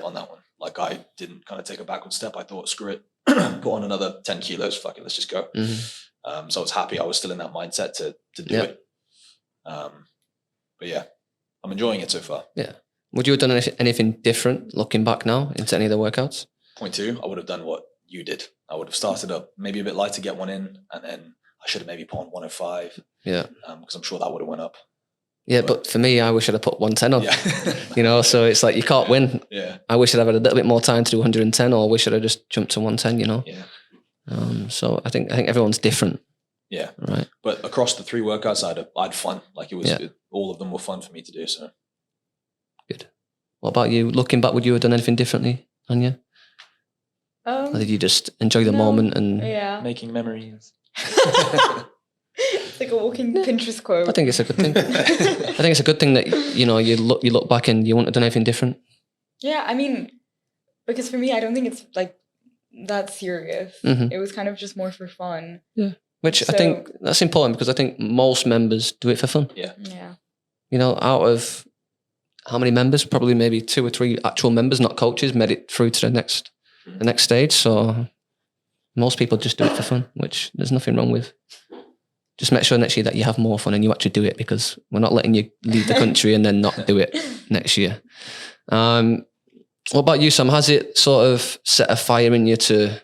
on that one. Like I didn't kind of take a backward step. I thought, screw it, put on another 10 kilos. Fuck it, let's just go. Mm-hmm. So I was happy. I was still in that mindset to do it. But yeah, I'm enjoying it so far. Yeah. Would you have done anything different looking back now into any of the workouts? 0.2, I would have done what you did. I would have started up maybe a bit light to get one in, and then I should have maybe put on 105. Yeah. Because I'm sure that would have went up. Yeah, but for me, I wish I'd have put 110 on. Yeah. So it's like you can't win. Yeah. I wish I'd have had a little bit more time to do 110, or I wish I'd have just jumped to 110, Yeah. So I think everyone's different. Yeah. Right. But across the 3 workouts, I had fun. Like it was all of them were fun for me to do. So good. What about you? Looking back, would you have done anything differently, Aanyah? Or did you just enjoy the moment and making memories? It's like a walking Pinterest quote. I think it's a good thing. I think it's a good thing that you look back and you wouldn't have done anything different. Yeah, I mean, because for me, I don't think it's like that serious. Mm-hmm. It was kind of just more for fun. Yeah, which I think that's important because I think most members do it for fun. Yeah. Yeah. Out of how many members? Probably maybe 2 or 3 actual members, not coaches, made it through to the next stage. So most people just do it for fun, which there's nothing wrong with. Just make sure next year that you have more fun and you actually do it, because we're not letting you leave the country and then not do it next year. What about you, Sam? Has it sort of set a fire in you to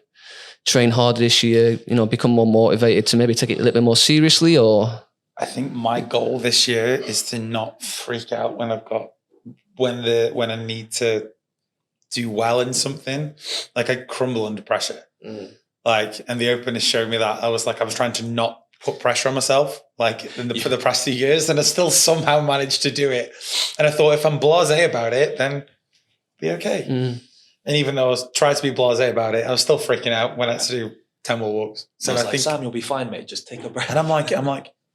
train harder this year, become more motivated to maybe take it a little bit more seriously? Or I think my goal this year is to not freak out when I need to do well in something. Like I crumble under pressure. And the Open has shown me that. I was trying to not put pressure on myself for the past 2 years, and I still somehow managed to do it. And I thought if I'm blasé about it, then be okay. And even though I was trying to be blasé about it, I was still freaking out when I had to do 10 wall walks. So I think, Sam, you'll be fine, mate. Just take a breath. And I'm like,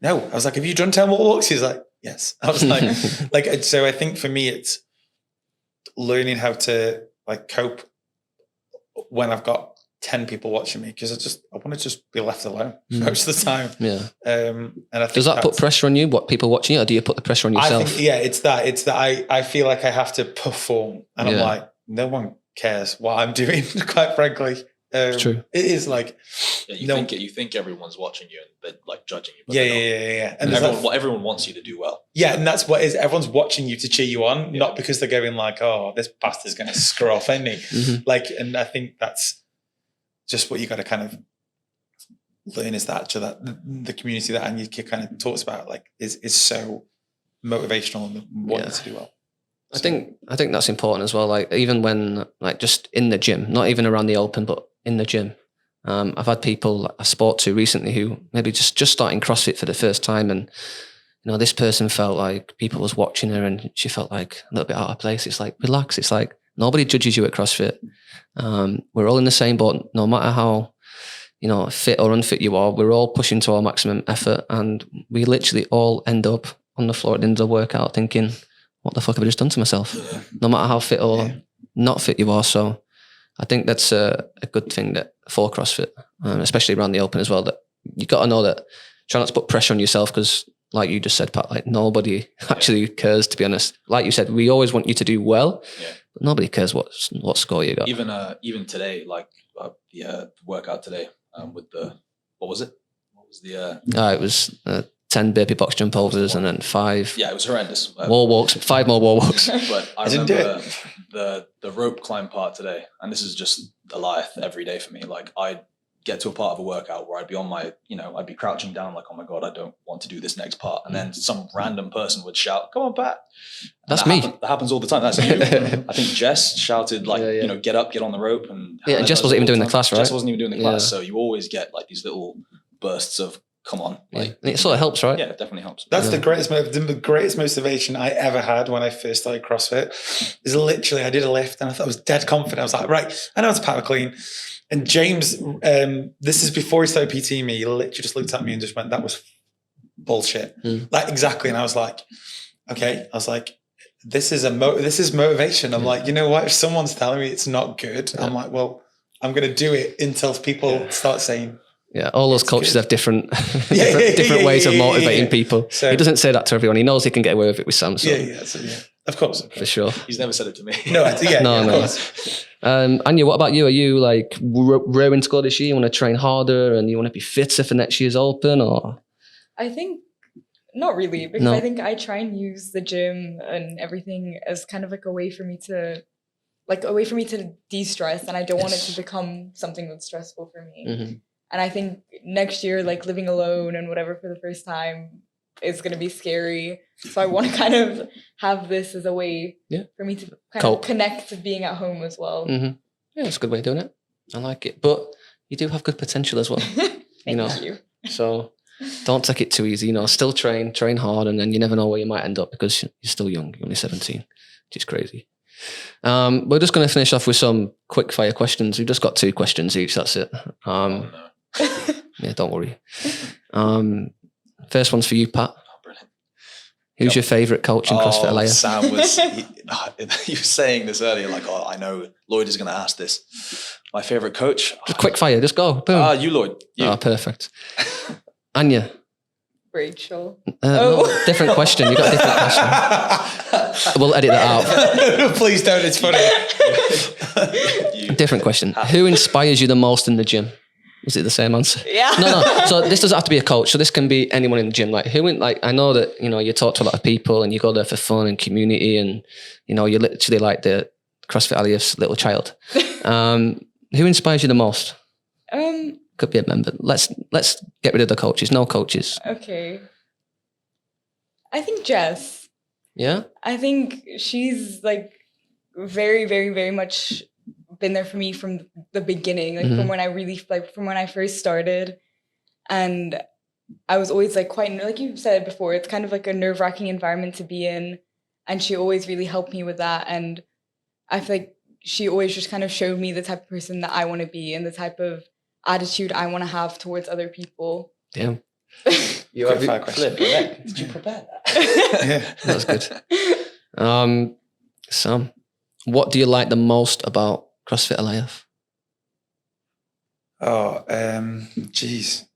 no. I was like, have you done 10 wall walks? He's like, yes. I was like, so I think for me, it's learning how to cope when I've got 10 people watching me, because I want to just be left alone most of the time. Yeah. And I think does that put pressure on you? What, people watching you, or do you put the pressure on yourself? I think, it's that I feel like I have to perform, and I'm like, no one cares what I'm doing. Quite frankly, it's true. It is like you think everyone's watching you and they're judging you. But yeah. And everyone wants you to do well. Yeah, and that's what is. Everyone's watching you to cheer you on, not because they're going like, oh, this bastard's going to screw off, isn't he? And I think that's just what you got to kind of learn, is that the community that Aanyah kind of talks about is so motivational and wanting to do well. I think that's important as well. Even when just in the gym, not even around the Open, but in the gym. I've had people I spoke to recently who maybe just starting CrossFit for the first time, and this person felt like people was watching her and she felt like a little bit out of place. It's like, relax. It's like nobody judges you at CrossFit. We're all in the same boat, no matter how fit or unfit you are. We're all pushing to our maximum effort, and we literally all end up on the floor at the end of the workout thinking, what the fuck have I just done to myself? No matter how fit or not fit you are. So I think that's a good thing that for CrossFit, especially around the Open as well, that you got to know that, try not to put pressure on yourself, because like you just said, Pat, nobody actually cares, to be honest. Like you said, we always want you to do well, but nobody cares what score you got. Even today, the workout today with what was it? What was the? It was 10 burpee box jump overs and then 5. Yeah, it was horrendous. Wall walks, 5 more wall walks. But I remember the rope climb part today, and this is just Alioth every day for me. I'd get to a part of a workout where I'd be on my, I'd be crouching down like, oh my God, I don't want to do this next part. And then some random person would shout, come on, Pat. That's me. That happens all the time. That's you. I think Jess shouted get up, get on the rope. And Jess wasn't even doing the class, right? Jess wasn't even doing the class. So you always get these little bursts of come on. Like, it sort of helps, right? Yeah, it definitely helps. That's the greatest motivation I ever had when I first started CrossFit. Is literally, I did a lift and I thought I was dead confident. I was like, right, I know it's power clean. And James, this is before he started PTing me, he literally just looked at me and just went, that was bullshit. Like, exactly. And I was like, okay. I was like, this is motivation. I'm like, you know what? If someone's telling me it's not good, I'm like, well, I'm going to do it until people start saying. Yeah, all those coaches have different ways of motivating people. So, he doesn't say that to everyone. He knows he can get away with it with Sam. So. Of course. For sure. He's never said it to me. No. Anya, what about you? Are you like raring to go this year? You want to train harder and you want to be fitter for next year's Open, or? I think not really, because I think I try and use the gym and everything as kind of like a way for me to de-stress, and I don't want it to become something that's stressful for me. Mm-hmm. And I think next year, like living alone and whatever for the first time is going to be scary. So I want to kind of have this as a way for me to kind of connect to being at home as well. Mm-hmm. Yeah, that's a good way of doing it. I like it. But you do have good potential as well. Thank you. So don't take it too easy. Still train hard, and then you never know where you might end up because you're still young. You're only 17, which is crazy. We're just going to finish off with some quick fire questions. We've just got 2 questions each. That's it. Yeah, don't worry. First one's for you, Pat. Brilliant. Who's your favourite coach in CrossFit Alioth? Sam was, he was saying this earlier, like, I know Lloyd is going to ask this. My favourite coach? Just quick fire, just go. Boom. You, Lloyd. You. Oh, perfect. Anya? Rachel. No, different question. You got a different question. We'll edit that out. Please don't, it's funny. Different question. Who inspires you the most in the gym? Is it the same answer? Yeah. No. So this doesn't have to be a coach. So this can be anyone in the gym. Like I know that, you talk to a lot of people and you go there for fun and community, and, you're literally like the CrossFit Alioth's little child. Who inspires you the most? Could be a member. Let's get rid of the coaches. No coaches. Okay. I think Jess. Yeah? I think she's like very, very, very much been there for me from the beginning, like from when I first started. And I was always like quite, like you said before, it's kind of like a nerve-wracking environment to be in, and she always really helped me with that. And I feel like she always just kind of showed me the type of person that I want to be and the type of attitude I want to have towards other people. Damn. You have a clip. Did you prepare that? Yeah, that was good. Sam, what do you like the most about CrossFit Alioth? Geez.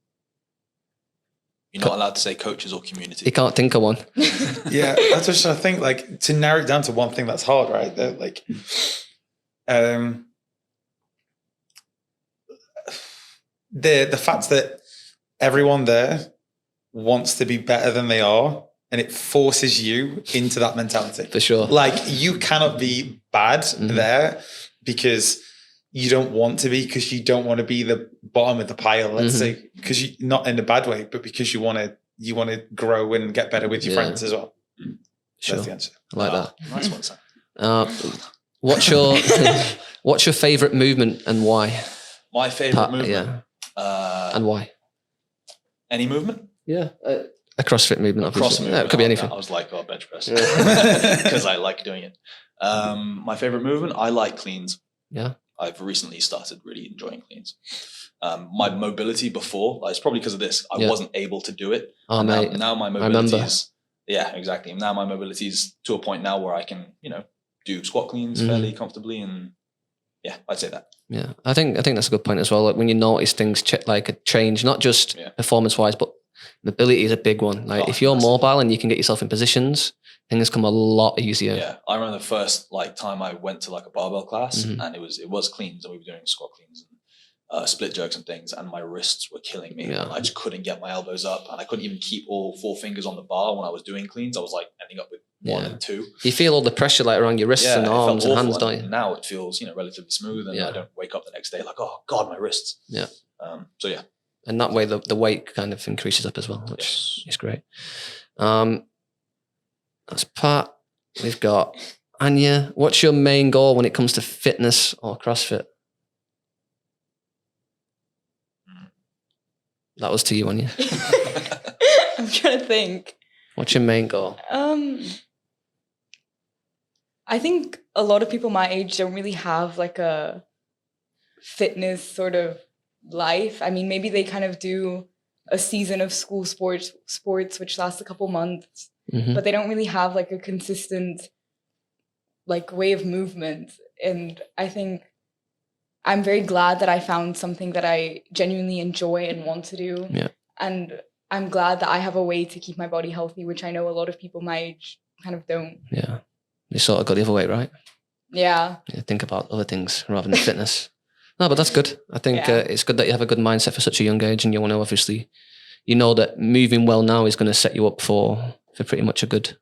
You're not allowed to say coaches or community. You can't think of one. Yeah, that's what I think. Like, to narrow it down to one thing, that's hard, right? Like, the fact that everyone there wants to be better than they are, and it forces you into that mentality. For sure. Like, you cannot be bad there because you don't want to be, because you don't want to be the bottom of the pile, let's say, because you, not in a bad way, but because you want to grow and get better with your friends as well. Sure. That's the answer. I like that. Nice one, Sam. What's your favourite movement and why? My favourite movement? Yeah. And why? Any movement? Yeah. A CrossFit movement, obviously. Yeah, it could be anything. I was like, bench press. Because I like doing it. My favourite movement? I like cleans. Yeah. I've recently started really enjoying cleans. My mobility before, it's probably because of this, I wasn't able to do it. Oh, mate. Now my mobility is, exactly. Now my mobility is to a point now where I can, do squat cleans fairly comfortably, and I'd say that. Yeah, I think that's a good point as well. Like when you notice things like a change, not just performance wise, but mobility is a big one. Like if you're mobile and you can get yourself in positions, things come a lot easier. Yeah, I remember the first time I went to like a barbell class, and it was cleans, and we were doing squat cleans and split jerks and things, and my wrists were killing me. Yeah. I just couldn't get my elbows up, and I couldn't even keep all 4 fingers on the bar when I was doing cleans. I was like ending up with 1 and 2. You feel all the pressure like around your wrists and arms and hands, don't you? Now it feels relatively smooth, and I don't wake up the next day like, oh God, my wrists. Yeah. And that way the weight kind of increases up as well, which is great. That's Pat. We've got Anya. What's your main goal when it comes to fitness or CrossFit? That was to you, Anya. trying to think. What's your main goal? I think a lot of people my age don't really have like a fitness sort of life. I mean, maybe they kind of do a season of school sports which lasts a couple months, but they don't really have like a consistent like way of movement. And I think I'm very glad that I found something that I genuinely enjoy and want to do. Yeah. And I'm glad that I have a way to keep my body healthy, which I know a lot of people my age kind of don't. Yeah. You sort of got the other way, right? Yeah. Think about other things rather than fitness. No, but that's good. I think it's good that you have a good mindset for such a young age, and you want to obviously, you know that moving well now is going to set you up for pretty much a good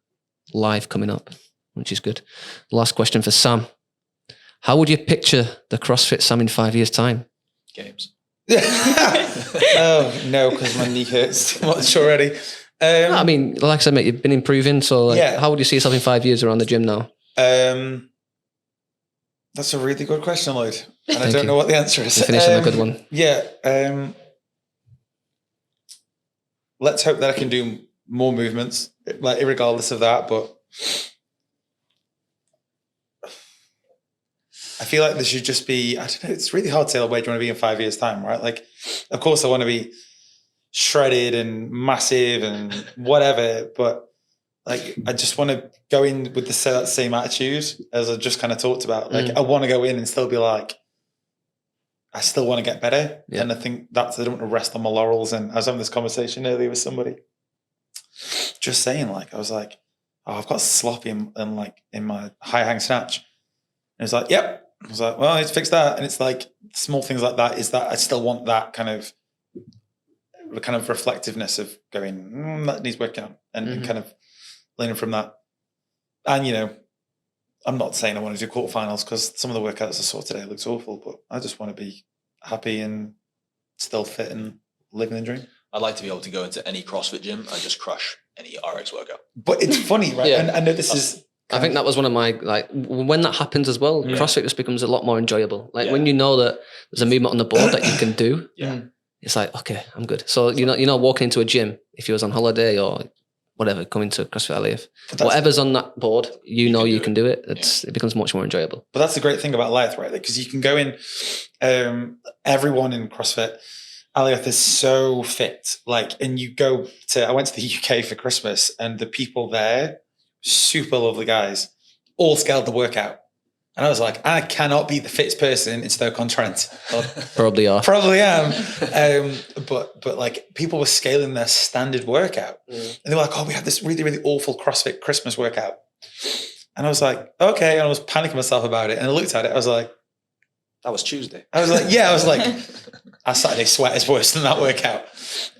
life coming up, which is good. Last question for Sam. How would you picture the CrossFit Sam in 5 years' time? Games. Oh, no, because my knee hurts too much already. I mean, like I said, mate, you've been improving. So how would you see yourself in 5 years around the gym now? That's a really good question, Lloyd. And I don't know what the answer is. You're finishing a good one. Yeah. Let's hope that I can do more movements, like regardless of that. But I feel like there should just be, I don't know, it's really hard to say where do you want to be in 5 years' time, right? Like, of course I want to be shredded and massive and whatever, but like, I just want to go in with the same attitude as I just kind of talked about. Like, I want to go in and still be like, I still want to get better. Yeah. And I think I don't want to rest on my laurels. And I was having this conversation earlier with somebody just saying, like, I was like, oh, I've got sloppy in my high hang snatch. And it's like, yep. I was like, well, I need to fix that. And it's like small things like that is that I still want that kind of reflectiveness of going, that needs working on, and kind of learning from that. And, you know, I'm not saying I want to do quarterfinals because some of the workouts I saw today looks awful, but I just want to be happy and still fit and living the dream. I'd like to be able to go into any CrossFit gym and just crush any RX workout. But it's funny, right? Yeah. And I know this is... I think that was one of my, like, when that happens as well, CrossFit just becomes a lot more enjoyable. Like when you know that there's a movement on the board that you can do, it's like, okay, I'm good. So you're not walking into a gym if you was on holiday or whatever, coming to CrossFit Alioth. Whatever's on that board, you know you can do it. It becomes much more enjoyable. But that's the great thing about Alioth, right? Because you can go in, everyone in CrossFit Alioth is so fit. Like, and you go to, I went to the UK for Christmas and the people there, super lovely guys, all scaled the workout. And I was like, I cannot be the fittest person in Stoke-on-Trent. Probably are. Probably am. But like people were scaling their standard workout. And they were like, oh, we have this really, really awful CrossFit Christmas workout. And I was like, okay. And I was panicking myself about it. And I looked at it. I was like, that was Tuesday. I was like, yeah, I was like, our Saturday sweat is worse than that workout.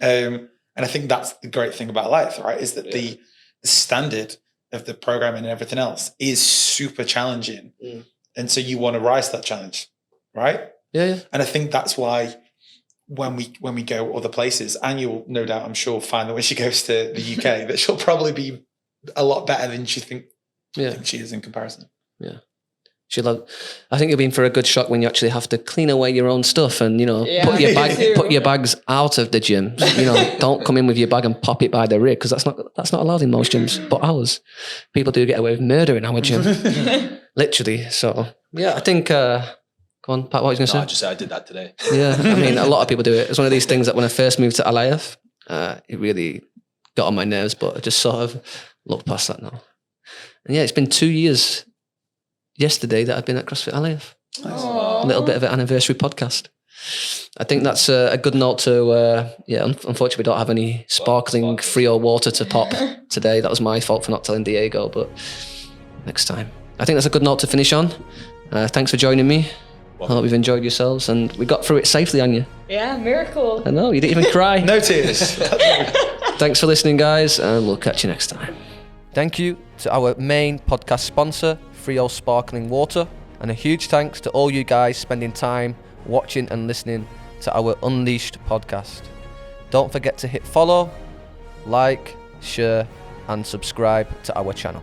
And I think that's the great thing about life, right? Is that the standard of the programming and everything else is super challenging. And so you want to rise to that challenge, right? Yeah. And I think that's why when we go other places, and you'll no doubt, I'm sure, find that when she goes to the UK, that she'll probably be a lot better than she think she is in comparison. Yeah. I think you'll be in for a good shock when you actually have to clean away your own stuff and, put your bags out of the gym. Don't come in with your bag and pop it by the rig, because that's not allowed in most gyms. But ours, people do get away with murder in our gym. Literally. So, yeah, I think, go on, Pat, what were you going to say? I just said I did that today. Yeah, I mean, a lot of people do it. It's one of these things that when I first moved to Alioth, it really got on my nerves, but I just sort of looked past that now. And yeah, it's been 2 years yesterday that I've been at CrossFit Alioth. A little bit of an anniversary podcast. I think that's a good note to, unfortunately we don't have any sparkling Frio water to pop today. That was my fault for not telling Diego, but next time. I think that's a good note to finish on. Thanks for joining me. I hope you've enjoyed yourselves and we got through it safely, Aanyah. Yeah, miracle. I know, you didn't even cry. No tears. Thanks for listening, guys, and we'll catch you next time. Thank you to our main podcast sponsor, Frio Sparkling Water, and a huge thanks to all you guys spending time watching and listening to our Unleashed podcast. Don't forget to hit follow, like, share, and subscribe to our channel.